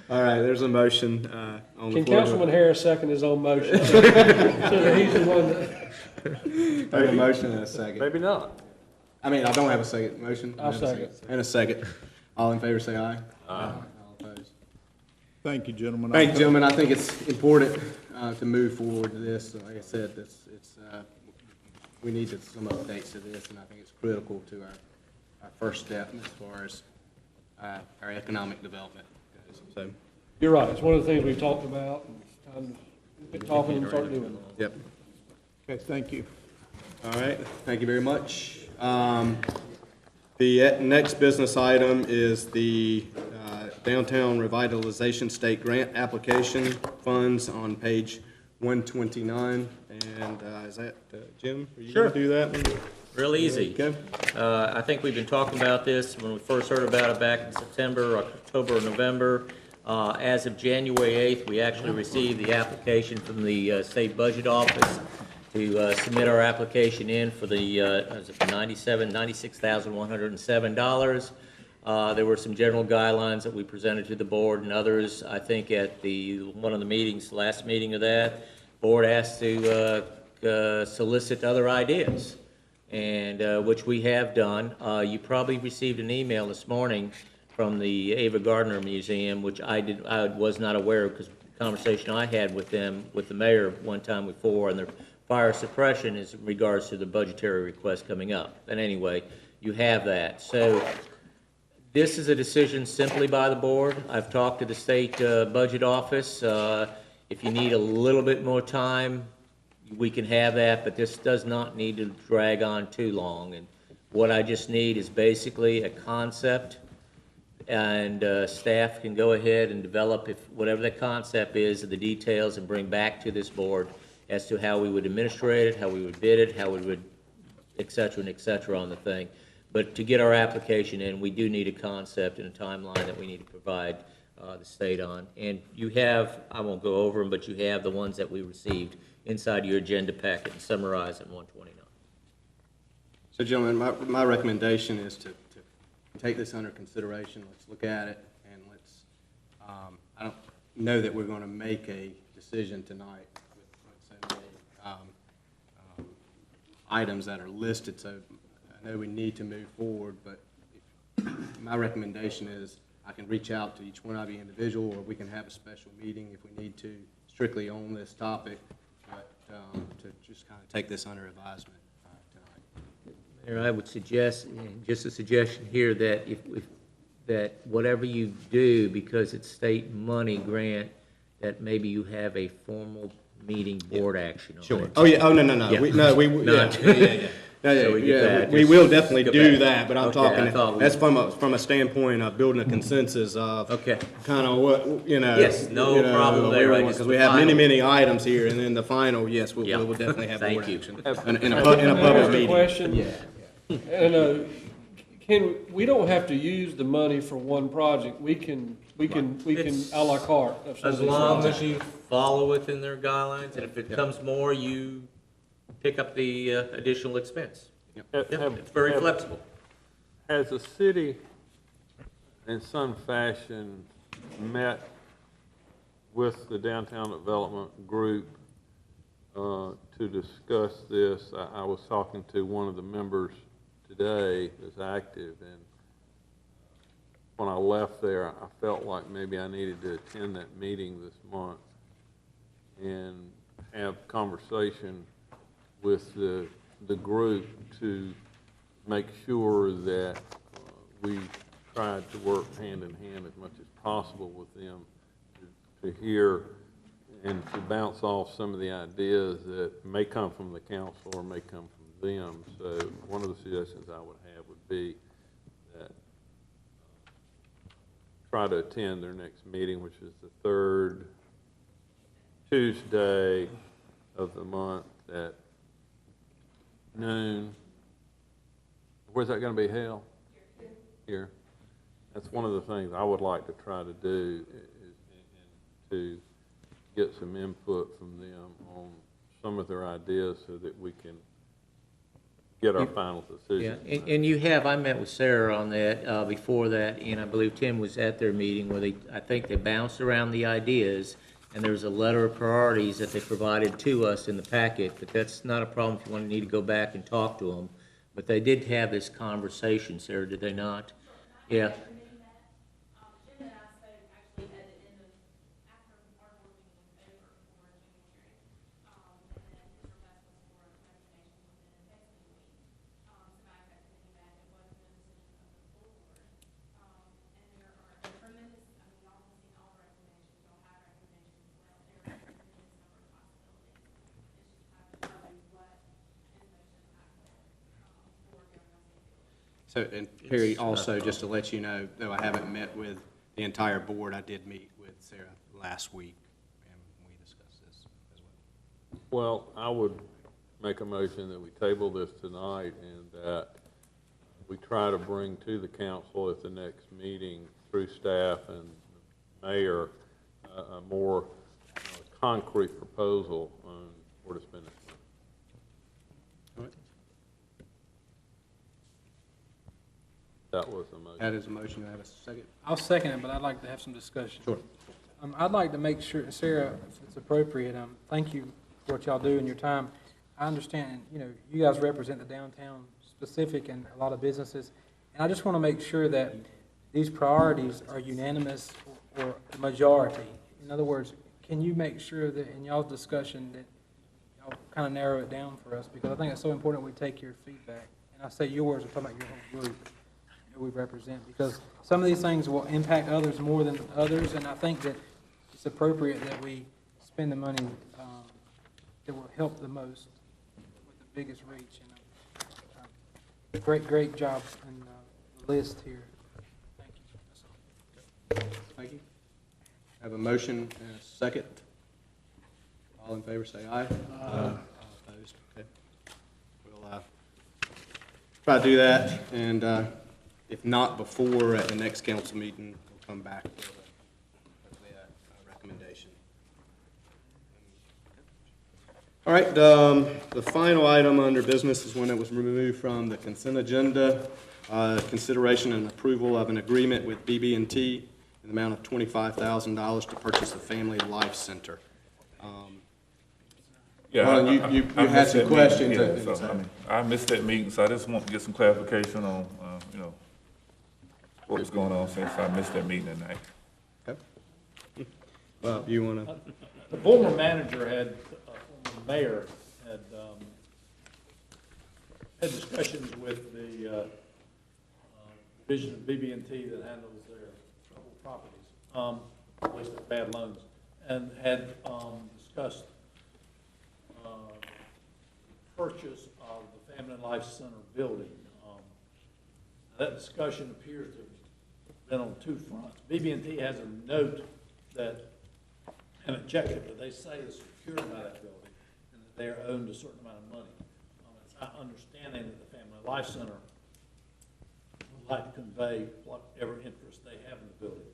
All right, there's a motion on the floor. Can Councilman Harris second his own motion? So that he's the one that... I have a motion and a second. Maybe not. I mean, I don't have a second motion. I'll second. And a second. All in favor say aye. Aye. All opposed. Thank you, gentlemen. Thank you, gentlemen. I think it's important to move forward to this. Like I said, we need some updates to this, and I think it's critical to our first step as far as our economic development goes. So, You're right, it's one of the things we've talked about, and it's time to get talking and start doing it. yep. Okay, thank you. All right, thank you very much. The next business item is the Downtown Revitalization State Grant Application Funds on page 129. And is that, Jim, are you going to do that one? Real easy. Okay. I think we've been talking about this when we first heard about it back in September, October, or November. As of January 8th, we actually received the application from the State Budget Office to submit our application in for the $96,107. There were some general guidelines that we presented to the board and others. I think at one of the meetings, last meeting of that, board asked to solicit other ideas, and which we have done. You probably received an email this morning from the Ava Gardner Museum, which I was not aware of because the conversation I had with them, with the mayor one time before, and their fire suppression is in regards to the budgetary request coming up. But anyway, you have that. So this is a decision simply by the board. I've talked to the state budget office. If you need a little bit more time, we can have that, but this does not need to drag on too long. And what I just need is basically a concept, and staff can go ahead and develop whatever the concept is, the details, and bring back to this board as to how we would administrate it, how we would bid it, how we would, et cetera, on the thing. But to get our application in, we do need a concept and a timeline that we need to provide the state on. And you have, I won't go over them, but you have the ones that we received inside your agenda packet and summarized in 129. So, gentlemen, my recommendation is to take this under consideration. Let's look at it, and let's, I don't know that we're going to make a decision tonight with so many items that are listed, so I know we need to move forward, but my recommendation is I can reach out to each one of you individual, or we can have a special meeting if we need to, strictly on this topic, but to just kind of take this under advisement tonight. Mayor, I would suggest, just a suggestion here, that that whatever you do, because it's state money grant, that maybe you have a formal meeting board action on Sure. it. Oh, yeah, oh, no, Yeah. we So will definitely do back. that, but I'm Okay, talking, I thought that's from a standpoint of building a consensus of kind of what, Yes, no problem there. Because we have many items here, and then the final, yes, we will definitely have board action in a public meeting. Question? And we don't have to use the money for one project. We can à la carte. of some of As these long as projects. you follow within their guidelines, and if it comes more, you pick up the additional expense. It's very flexible. Has the city, in some fashion, met with the downtown development group to discuss this? I was talking to one of the members today that's active, and when I left there, I felt like maybe I needed to attend that meeting this month and have conversation with the group to make sure that we tried to work hand in hand as much as possible with them to hear and to bounce off some of the ideas that may come from the council or may come from them. So one of the suggestions I would have would be that try to attend their next meeting, which is the third Tuesday of the month at noon. Where's that going to be held? Here. That's one of the things I would like to try to do, is to get some input from them on some of their ideas so that we can get our final decision. Yeah, and you have, I met with Sarah on that before that, and I believe Tim was at their meeting where I think they bounced around the ideas, and there's a letter of priorities that they provided to us in the packet, but that's not a problem if you need to go back and talk to them. But they did have this conversation, Sarah, did they not? Yeah. So, and Perry, also, just to let you know, though I haven't met with the entire board, I did meet with Sarah last week, and we discussed this as well. Well, I would make a motion that we table this tonight and that we try to bring to the council at the next meeting through staff and the mayor a more concrete proposal on where to spend this money. All right. That was the motion. That is a motion. Do I have a second? I'll second it, but I'd like to have some discussion. Sure. I'd like to make sure, Sarah, if it's appropriate, thank you for what y'all do in your time. I understand, you know, you guys represent the downtown specific and a lot of businesses. And I just want to make sure that these priorities are unanimous or a majority. In other words, can you make sure that in y'all's discussion that y'all kind of narrow it down for us? Because I think it's so important we take your feedback. And I say yours, I'm talking about your whole group who we represent. Because some of these things will impact others more than others. And I think that it's appropriate that we spend the money that will help the most with the biggest reach. And, great job in the list here. Thank you. That's all. Thank you. I have a motion and a second. All in favor, say aye. All opposed, okay. We'll try to do that, and if not before, at the next council meeting, we'll come back with a recommendation. All right, the final item under business is one that was removed from the consent agenda. Consideration and approval of an agreement with BB&T in the amount of $25,000 to purchase the Family Life Center. Yeah, Ron, you I had missed some that questions. meeting, yeah, so, I missed that meeting, so I just want to get some clarification on, you know, what was going on since I missed that meeting tonight. Okay. Well, you want to? The former manager had, former mayor had discussions with the division of BB&T that handles their troubled properties, at least the bad loans, and had discussed purchase of the Family Life Center building. That discussion appears to have been on two fronts. BB&T has a note that, an objective that they say is secured by that building, and that they are owed a certain amount of money. It's our understanding that the Family Life Center would like to convey whatever interest they have in the building.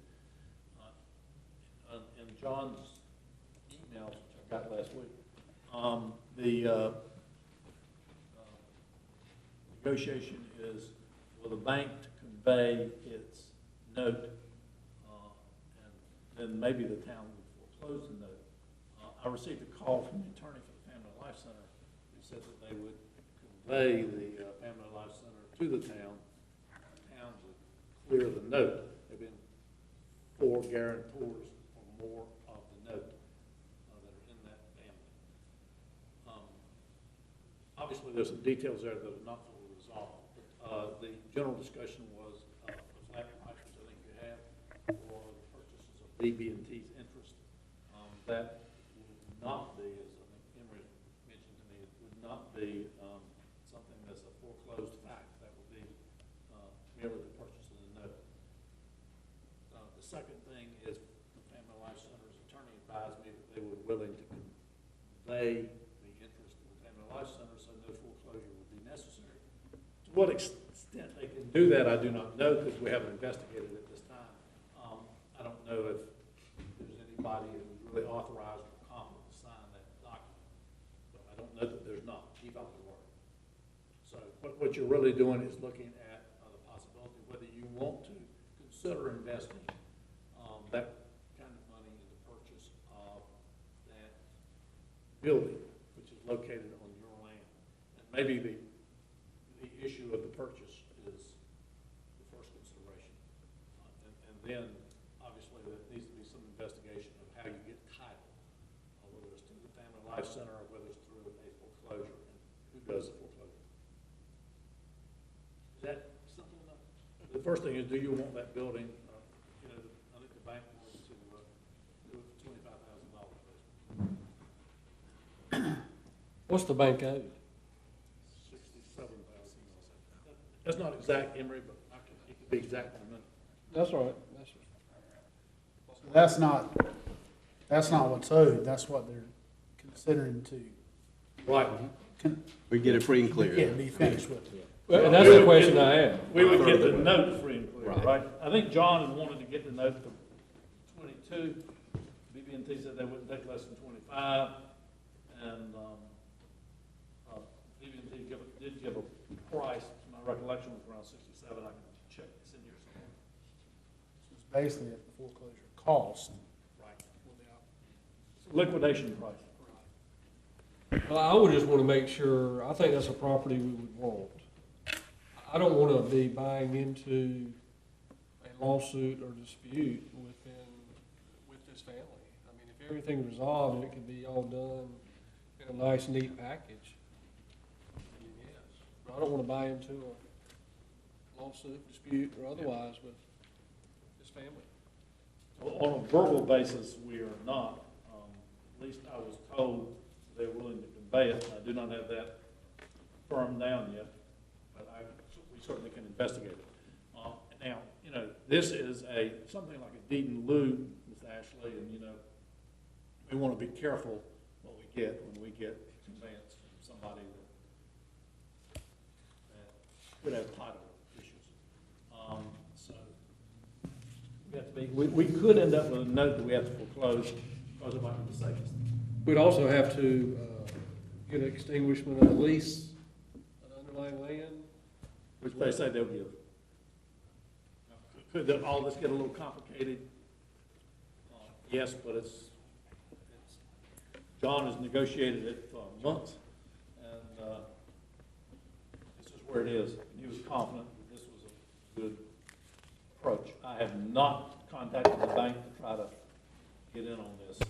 In John's email, which I got last week, the negotiation is for the bank to convey its note, and then maybe the town would foreclose the note. I received a call from the attorney for the Family Life Center who said that they would convey the Family Life Center to the town. The town would clear the note. There have been 4 guarantors or more of the note that are in that family. Obviously, there's some details there that are not fully resolved. But, the general discussion was a flat price, which I think you have, for the purchases of BB&T's interest. That would not be, as I think Emery mentioned to me, it would not be something that's a foreclosed fact. That would be merely the purchase of the note. The second thing is the Family Life Center's attorney advised me that they were willing to convey the interest of the Family Life Center, so no foreclosure would be necessary. To what extent they can do that, I do not know, because we haven't investigated it this time. I don't know if there's anybody who's really authorized or competent to sign that document, but I don't know that there's not. Keep out the word. So what you're really doing is looking at the possibility whether you want to consider investing that kind of money in the purchase of that building, which is located on your land. And maybe the issue of the purchase is the first consideration. And then, obviously, there needs to be some investigation of how you get title, whether it's through the Family Life Center or whether it's through a foreclosure, and who does the foreclosure. Is that simple enough? The first thing is, do you want that building? You know, I think the bank wants to do it for $25,000. What's the bank owed? $67,000. That's not exact, Emery, but it could be exact in a minute. That's all right. That's not what's owed, that's what they're considering to. Right. We get it free and clear. Yeah, be finished with it. Well, and that's the question I had. We would get the note free and clear, right? I think John wanted to get the note for 22. BB&T said they wouldn't take less than 25. And BB&T did give a price, my recollection was around 67. I can check this in here somewhere. It's basically at the foreclosure cost. Right. Liquidation price. Well, I would just want to make sure, I think that's a property we would want. I don't want to be buying into a lawsuit or dispute with this family. I mean, if everything's resolved and it could be all done in a nice, neat package, then yes. But I don't want to buy into a lawsuit, dispute, or otherwise with this family. Well, on a verbal basis, we are not. At least I was told they were willing to convey it. I do not have that firm down yet, but we certainly can investigate it. Now, you know, this is something like a deed in lieu, Ms. Ashley, and, you know, we want to be careful what we get when we get conveyance from somebody that could have title issues. So we have to be, we could end up with a note that we have to foreclose because it might be the safest. We'd also have to get an extinguishment of the lease of the underlying land. Which they say they'll give. Could all this get a little complicated? Yes, but John has negotiated it for months, and this is where it is. He was confident that this was a good approach. I have not contacted the bank to try to get in on this.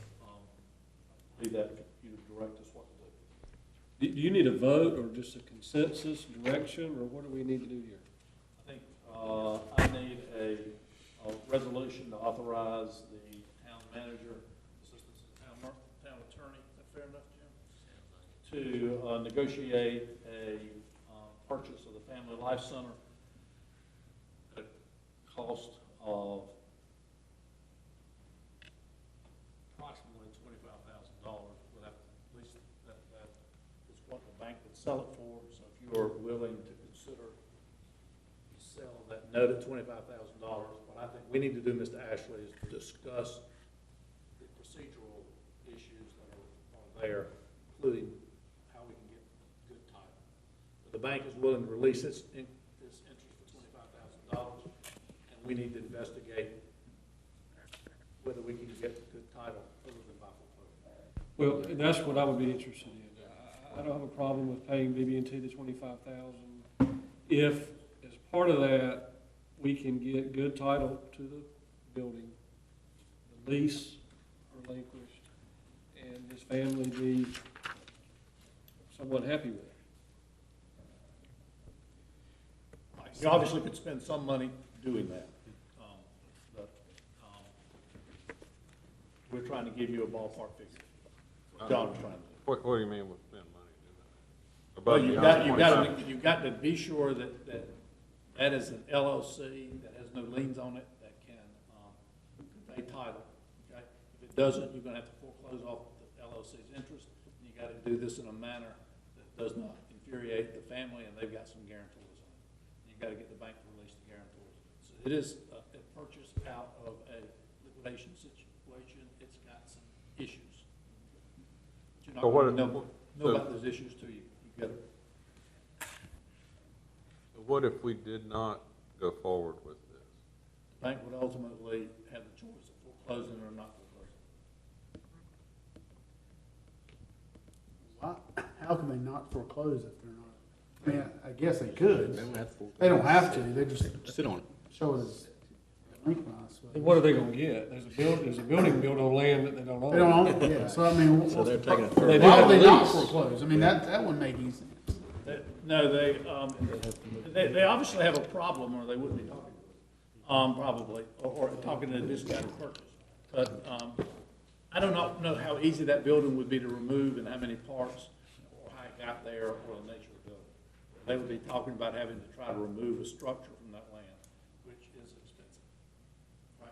Leave that for you to direct us what to do. Do you need a vote or just a consensus, direction, or what do we need to do here? I think I need a resolution to authorize the town manager, assistant town attorney, is that fair enough, Jim? To negotiate a purchase of the Family Life Center at a cost of approximately $25,000. We'll have at least that is what the bank would sell it for. So if you are willing to consider sell that note at $25,000, what I think we need to do, Mr. Ashley, is discuss the procedural issues that are there, including how we can get good title. But the bank is willing to release its interest for $25,000, and we need to investigate whether we can get good title other than by foreclosure. Well, that's what I would be interested in. I don't have a problem with paying BB&T the $25,000 if, as part of that, we can get good title to the building, the lease relinquished, and his family be somewhat happy with it. You obviously could spend some money doing that. We're trying to give you a ballpark figure. John was trying to. What do you mean with spend money? Well, you've got to be sure that is an LLC that has no liens on it that can convey title. Okay, if it doesn't, you're going to have to foreclose off the LLC's interest. And you got to do this in a manner that does not infuriate the family, and they've got some guarantors on it. You got to get the bank to release the guarantors. So it is a purchase out of a liquidation situation. It's got some issues. But you're not going to know about those issues till you get them. What if we did not go forward with this? The bank would ultimately have the choice of foreclosing or not foreclosing. How can they not foreclose if they're not? I mean, I guess they could. They don't have to. They just sit on it. Show it as delinquent. What are they gonna get? There's a building built on land that they don't own. They don't own it, yeah. So I mean, So they're taking it why further. would they not foreclose? I mean, that wouldn't make any sense. No, they obviously have a problem, or they wouldn't be talking, probably, or talking to this guy to purchase. But I do not know how easy that building would be to remove and how many parts, or how it got there, or the nature of the building. they would be talking about having to try to remove a structure from that land, which is expensive. Right?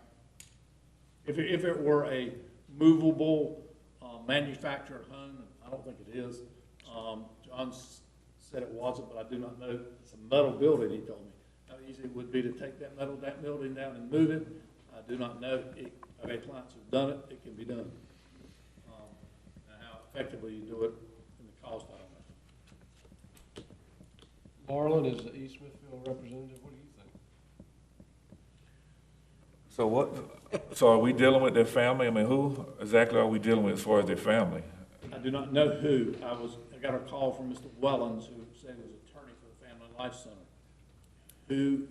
If it were a movable, manufactured home, I don't think it is. John said it wasn't, but I do not know. It's a metal building, he told me. How easy it would be to take that building down and move it, I do not know. I've had clients who've done it, it can be done. And how effectively you do it and the cost, I don't know. Marlon is the East Smithfield representative, what do you think? So are we dealing with their family? I mean, who exactly are we dealing with as far as their family? I do not know who. I got a call from Mr. Wellens, who said he was attorney for the Family Life Center. Who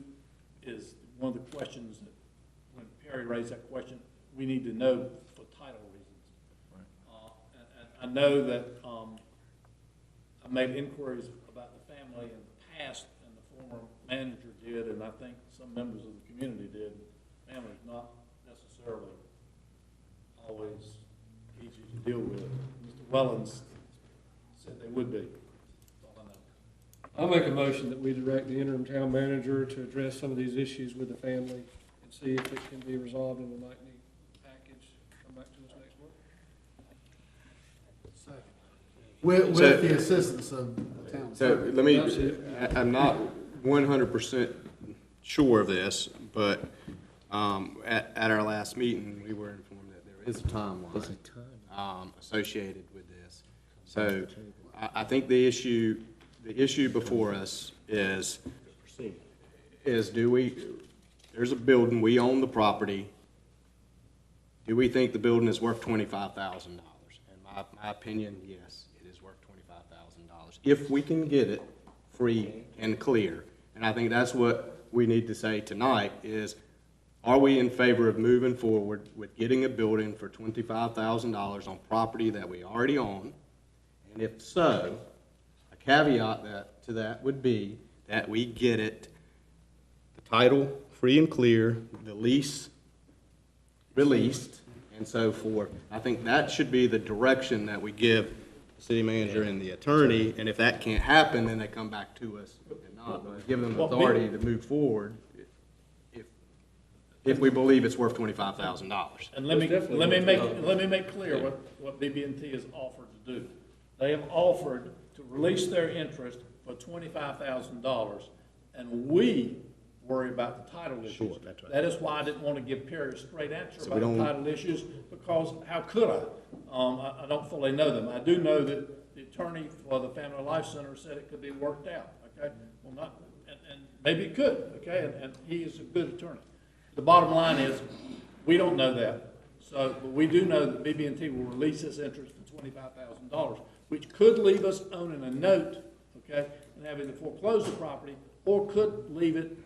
is one of the questions that, when Perry raised that question, we need to know for title reasons. Right. And I know that I made inquiries about the family in the past, and the former manager did, and I think some members of the community did. Family's not necessarily always easy to deal with. Mr. Wellens said they would be. That's all I know. I'll make a motion that we direct the interim town manager to address some of these issues with the family and see if it can be resolved in the Knight package. Come back to us next month. With the assistance of the town. So let me, I'm not 100% sure of this, but at our last meeting, we were informed that there is a timeline associated with this. So I think the issue before us is there's a building, we own the property. Do we think the building is worth $25,000? And my opinion, yes, it is worth $25,000. If we can get it free and clear. And I think that's what we need to say tonight is, are we in favor of moving forward with getting a building for $25,000 on property that we already own? And if so, a caveat to that would be that we get it, the title free and clear, the lease released, and so forth. I think that should be the direction that we give the city manager and the attorney, and if that can't happen, then they come back to us and not, but give them authority to move forward if we believe it's worth $25,000. And let me make clear what BB&T has offered to do. They have offered to release their interest for $25,000, and we worry about the title issues. Sure, that's right. That is why I didn't want to give Perry a straight answer about the title issues, because how could I? I don't fully know them. I do know that the attorney for the Family Life Center said it could be worked out, okay? Well, not, and maybe it could, okay? And he is a good attorney. The bottom line is, we don't know that. So, but we do know that BB&T will release this interest for $25,000, which could leave us owning a note, okay, and having to foreclose the property, or could leave it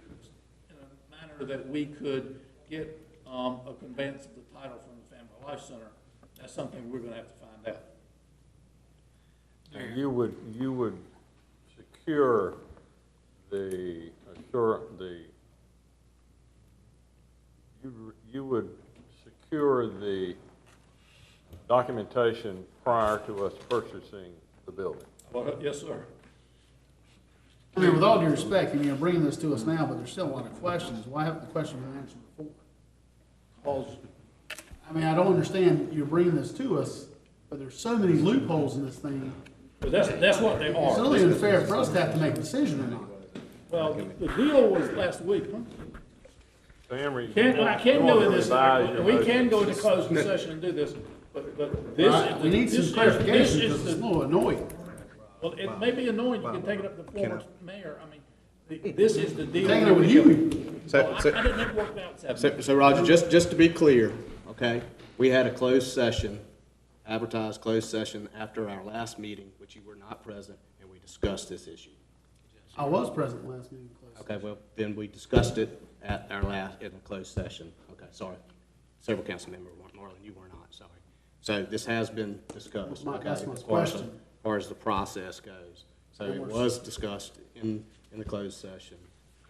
in a manner that we could get a conveyance of the title from the Family Life Center. That's something we're going to have to find out. And you would secure you would secure the documentation prior to us purchasing the building? Well, yes, sir. I mean, with all due respect, you're bringing this to us now, but there's still a lot of questions. Why haven't the question been answered before? Because, I mean, I don't understand, you're bringing this to us, but there's so many loopholes in this thing. but that's what they are. It's really unfair for us to have to make a decision or not. Well, the deal was last week, huh? Sam, I can go in this, we can go into closed session and do this, but this. We need some clarification, because it's a little annoying. Well, it may be annoying, you can take it up to the former mayor, I mean, this is the deal. Take it up with you. So, I didn't have it worked out. so Roger, just to be clear, okay, we had a closed session, advertised closed session after our last meeting, which you were not present, and we discussed this issue. I was present last meeting. Okay, well, then we discussed it at our last, in a closed session. Okay, sorry. Several council members, Marlon, you were not, sorry. So this has been discussed, okay, That's my as question. far as the process goes. So it was discussed in the closed session.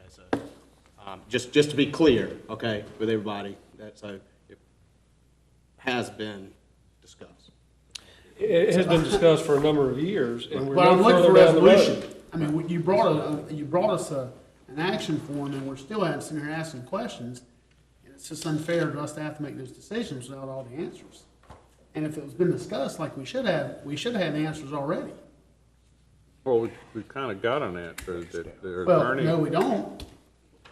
Okay, so, just to be clear, okay, with everybody, so it has been discussed. It has been discussed for a number of years, and we're But I'm no looking further for down the road. resolution. I mean, you brought us an action form, and we're still sitting here asking questions, and it's just unfair to us to have to make those decisions without all the answers. And if it was been discussed like we should have had the answers already. Well, we've kind of got an answer that their Well, attorney. no, we don't.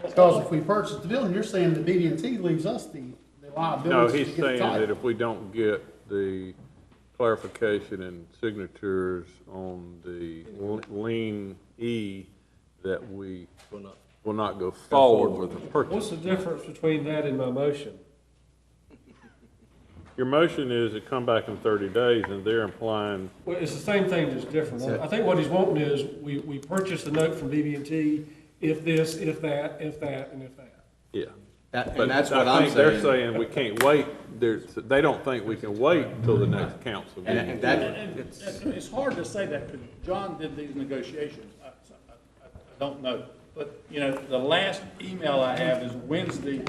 Because if we purchase the building, you're saying that BB&T leaves us the No, liability to he's get the saying title. that if we don't get the clarification and signatures on the lien E, that we will not go forward with the purchase. What's the difference between that and my motion? Your motion is to come back in 30 days, and they're implying, Well, it's the same thing, just different. I think what he's wanting is, we purchase the note from BB&T, if this, if that, if that, and if that. yeah. And But that's what I I'm think they're saying. saying we can't wait, they don't think we can wait until the next council meeting. And that, It's hard to say that, because John did these negotiations. I don't know. But, you know, the last email I have is Wednesday,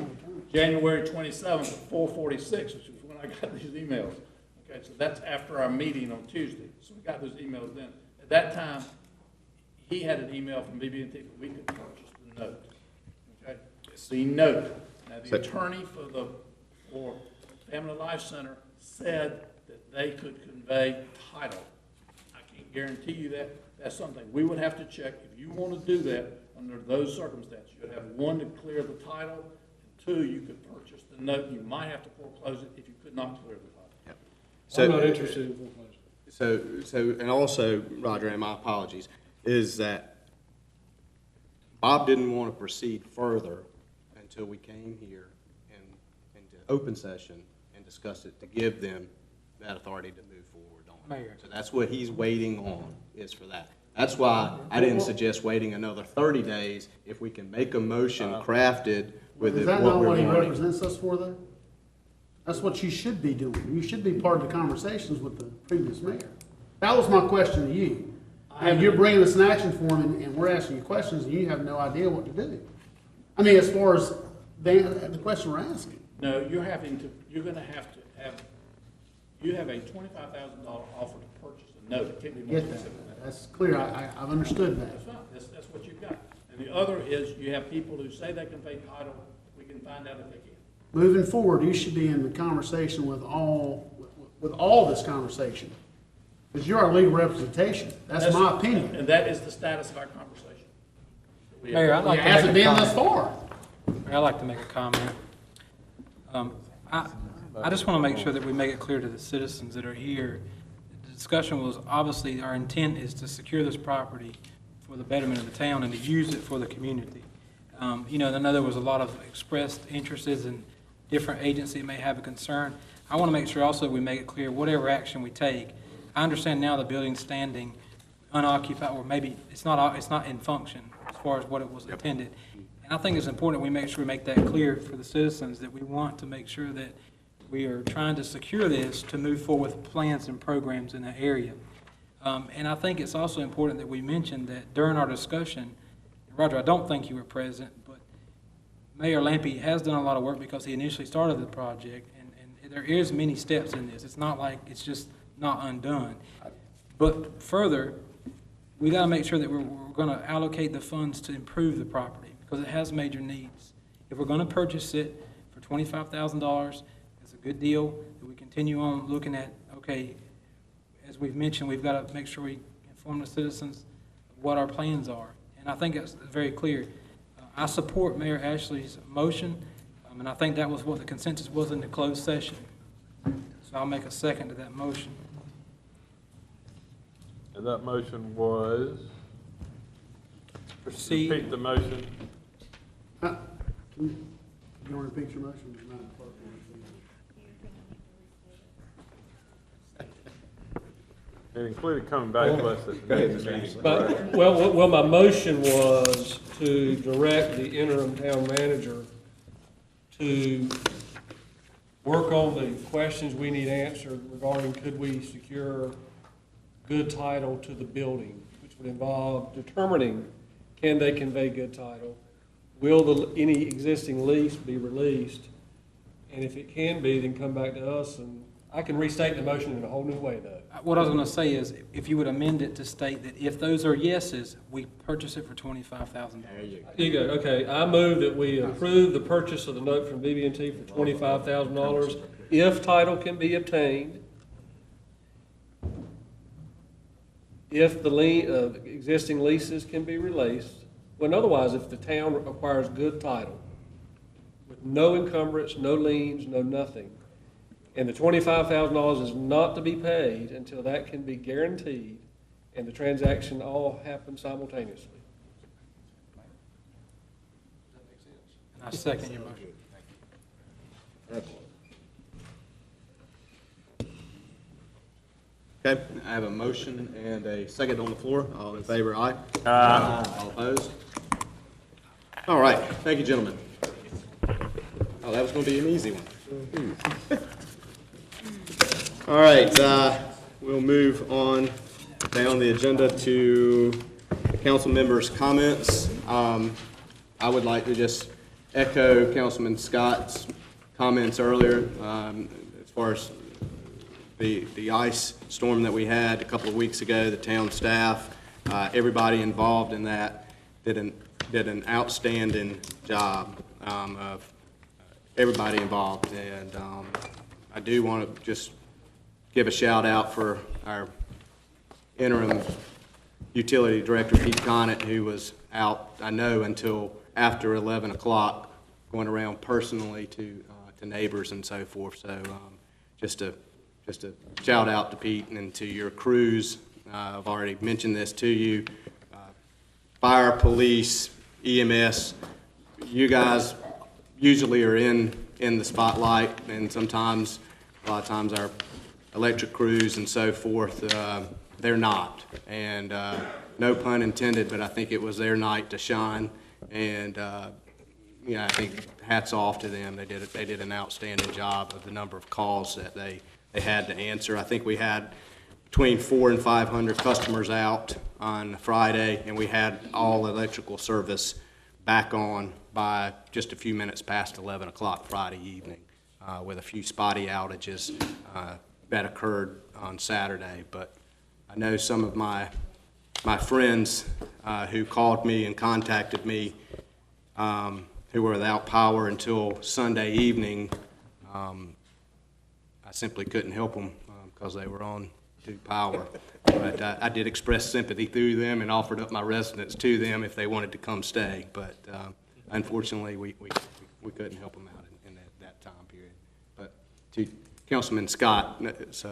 January 27th, 4:46, which is when I got these emails. Okay, so that's after our meeting on Tuesday. So we got those emails then. At that time, he had an email from BB&T that we could purchase the note. Okay? The note. Now, the attorney for Family Life Center said that they could convey title. I can't guarantee you that. That's something we would have to check. If you want to do that under those circumstances, you'd have one, to clear the title, and two, you could purchase the note. You might have to foreclose it if you could not clear the title. So- I'm not interested in foreclosure. So, and also, Roger, and my apologies, is that Bob didn't want to proceed further until we came here into open session and discussed it, to give them that authority to move forward on it. Mayor. So that's what he's waiting on, is for that. That's why I didn't suggest waiting another 30 days if we can make a motion crafted with Is it, that what not we're what he wanting. represents us for, though? That's what you should be doing. You should be part of the conversations with the previous mayor. That was my question to you. And you're bringing us an action form, and we're asking you questions, and you have no idea what to do. I mean, as far as the question we're asking. No, you're gonna have to have, you have a $25,000 offer to purchase a note. It can't be more Get that. specific than that. That's clear. I've understood that. That's fine. That's what you've got. And the other is, you have people who say they can pay title. We can find out if they can. Moving forward, you should be in the conversation with all this conversation. Because you're our legal representation. That's my opinion. And that is the status of our conversation. Mayor, I'd like It to hasn't make a been thus comment. far. Mayor, I'd like to make a comment. I just want to make sure that we make it clear to the citizens that are here. The discussion was, obviously, our intent is to secure this property for the betterment of the town and to use it for the community. You know, I know there was a lot of expressed interests, and different agencies may have a concern. I want to make sure also we make it clear, whatever action we take, I understand now the building's standing unoccupied, or maybe it's not in function as far as what it was intended. And I think it's important we make sure we make that clear for the citizens, that we want to make sure that we are trying to secure this to move forward with plans and programs in that area. And I think it's also important that we mention that during our discussion, Roger, I don't think you were present, but Mayor Lampy has done a lot of work because he initially started the project, and there is many steps in this. It's not like it's just not undone. But further, we got to make sure that we're going to allocate the funds to improve the property, because it has major needs. If we're going to purchase it for $25,000, it's a good deal. That we continue on looking at, okay, as we've mentioned, we've got to make sure we inform the citizens of what our plans are. And I think it's very clear. I support Mayor Ashley's motion, and I think that was what the consensus was in the closed session. So I'll make a second to that motion. And that motion was? Proceed. Repeat the motion. You want to repeat your motion? Madam Clerk? It included coming back to us at the next meeting. But, well, my motion was to direct the interim town manager to work on the questions we need answered regarding could we secure good title to the building, which would involve determining, can they convey good title? Will any existing lease be released? And if it can be, then come back to us and I can restate the motion in a whole new way, though. What I was gonna say is, if you would amend it to state that if those are yeses, we purchase it for $25,000. There you go. There you go, okay. I move that we approve the purchase of the note from BB&T for $25,000 if title can be obtained, if the existing leases can be released, when otherwise, if the town acquires good title, with no encumbrance, no liens, no nothing, and the $25,000 is not to be paid until that can be guaranteed, and the transaction all happens simultaneously. Does that make sense? And I second your motion. Okay, I have a motion and a second on the floor. All in favor, aye? Aye. All opposed? All right, thank you, gentlemen. Oh, that was going to be an easy one. All right, we'll move on down the agenda to the council members' comments. I would like to just echo Councilman Scott's comments earlier as far as the ice storm that we had a couple of weeks ago. The town staff, everybody involved in that did an outstanding job of everybody involved. And I do want to just give a shout out for our interim utility director, Pete Conant, who was out, I know, until after 11 o'clock, going around personally to neighbors and so forth. So just a shout out to Pete and to your crews. I've already mentioned this to you. Fire, police, EMS, you guys usually are in the spotlight, and sometimes, a lot of times, our electric crews and so forth, they're not. And no pun intended, but I think it was their night to shine. And you know, I think hats off to them. They did an outstanding job of the number of calls that they had to answer. I think we had between 400 and 500 customers out on Friday, and we had all electrical service back on by just a few minutes past 11 o'clock Friday evening, with a few spotty outages that occurred on Saturday. But I know some of my friends who called me and contacted me who were without power until Sunday evening. I simply couldn't help them because they were on to power. But I did express sympathy through them and offered up my residence to them if they wanted to come stay. But unfortunately, we couldn't help them out in that time period. But to Councilman Scott's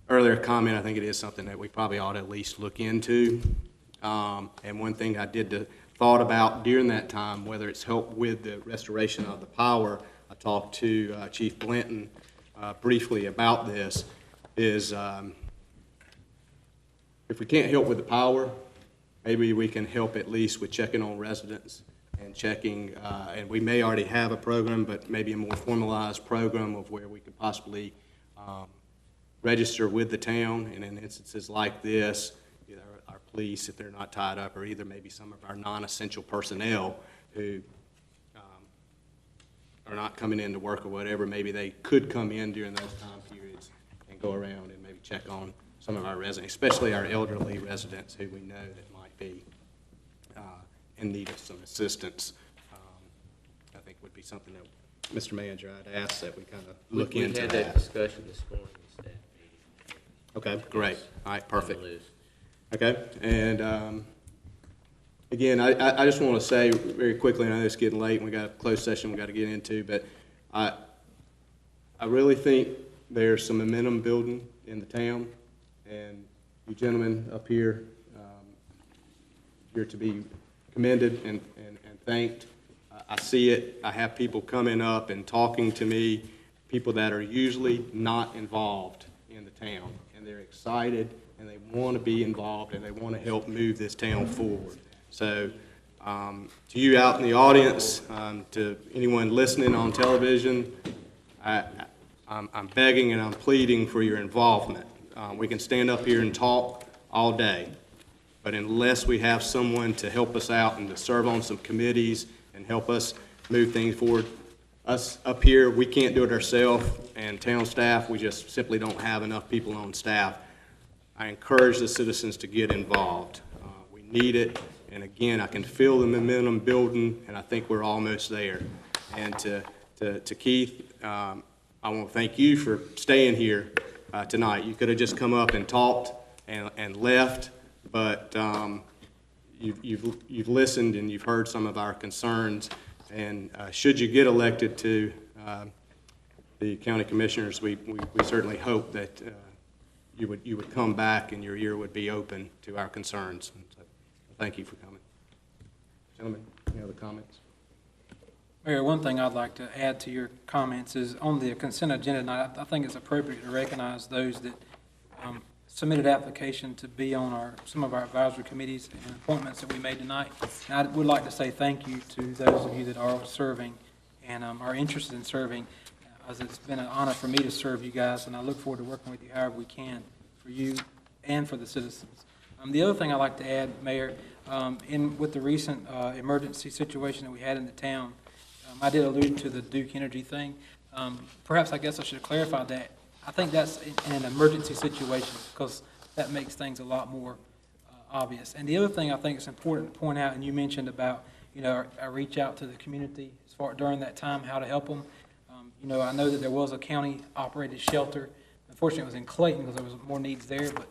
earlier comment, I think it is something that we probably ought to at least look into. And one thing I did thought about during that time, whether it's help with the restoration of the power, I talked to Chief Blanton briefly about this, is if we can't help with the power, maybe we can help at least with checking on residents and checking, and we may already have a program, but maybe a more formalized program of where we could possibly register with the town, and in instances like this, either our police, if they're not tied up, or either maybe some of our non-essential personnel who are not coming in to work or whatever, maybe they could come in during those time periods and go around and maybe check on some of our residents, especially our elderly residents who we know that might be in need of some assistance. I think would be something that, Mr. Manager, I'd ask that we kind of look into that. We had that discussion this morning in staff meeting. Okay, great. All right, perfect. Okay, and again, I just want to say very quickly, and I know it's getting late, and we got a closed session we got to get into, but I really think there's some momentum building in the town, and you gentlemen up here, you're to be commended and thanked. I see it. I have people coming up and talking to me, people that are usually not involved in the town, and they're excited, and they want to be involved, and they want to help move this town forward. So to you out in the audience, to anyone listening on television, I'm begging and I'm pleading for your involvement. We can stand up here and talk all day, but unless we have someone to help us out and to serve on some committees and help us move things forward, us up here, we can't do it ourselves, and town staff, we just simply don't have enough people on staff. I encourage the citizens to get involved. We need it, and again, I can feel the momentum building, and I think we're almost there. And to Keith, I want to thank you for staying here tonight. You could have just come up and talked and left, but you've listened and you've heard some of our concerns. And should you get elected to the county commissioners, we certainly hope that you would come back and your ear would be open to our concerns. And so, thank you for coming. Gentlemen, any other comments? Mayor, one thing I'd like to add to your comments is on the consent agenda tonight, I think it's appropriate to recognize those that submitted application to be on some of our advisory committees and appointments that we made tonight. And I would like to say thank you to those of you that are serving and are interested in serving, as it's been an honor for me to serve you guys, and I look forward to working with you however we can for you and for the citizens. The other thing I'd like to add, Mayor, with the recent emergency situation that we had in the town, I did allude to the Duke Energy thing. Perhaps I guess I should have clarified that. I think that's in an emergency situation because that makes things a lot more obvious. And the other thing I think is important to point out, and you mentioned about, I reach out to the community as far during that time, how to help them. I know that there was a county-operated shelter. Unfortunately, it was in Clayton because there was more needs there. But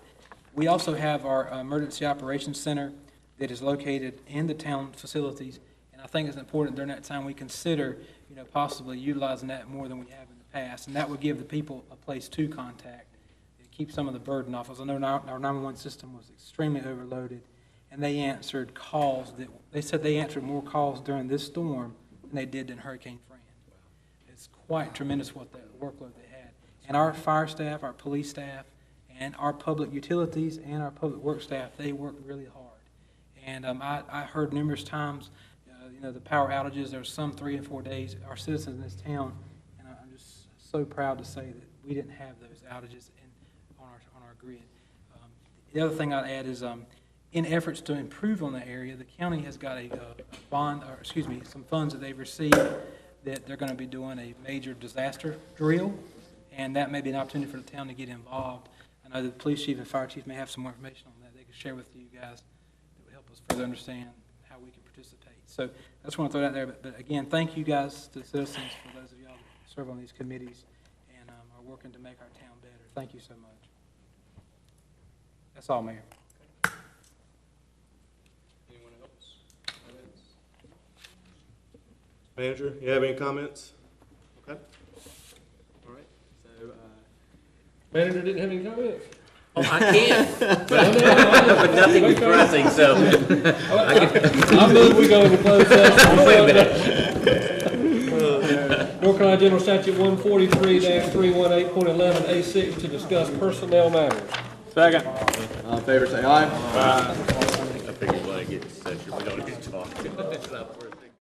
we also have our emergency operations center that is located in the town facilities. And I think it's important during that time we consider, possibly utilizing that more than we have in the past. And that would give the people a place to contact and keep some of the burden off us. I know our 911 system was extremely overloaded, and they answered calls they said they answered more calls during this storm than they did in Hurricane Fran. It's quite tremendous what the workload they had. And our fire staff, our police staff, and our public utilities and our public work staff, they worked really hard. And I heard numerous times, the power outages, there were some 3 and 4 days. Our citizens in this town, and I'm just so proud to say that we didn't have those outages on our grid. The other thing I'd add is in efforts to improve on that area, the county has got some funds that they've received that they're going to be doing a major disaster drill, and that may be an opportunity for the town to get involved. I know the police chief and fire chief may have some more information on that they can share with you guys that would help us further understand how we can participate. So I just want to throw that there, but again, thank you guys to the citizens, for those of y'all that serve on these committees and are working to make our town better. Thank you so much. That's all, Mayor. Anyone else? Manager, you have any comments? Okay. All right. So, Manager didn't have any comments? Oh, I can't, but nothing is pressing, so. I move we go into closed session. Wait a minute. North Carolina General Statute 143-318.11A6 to discuss personnel matters. Second. All in favor, say aye. Aye.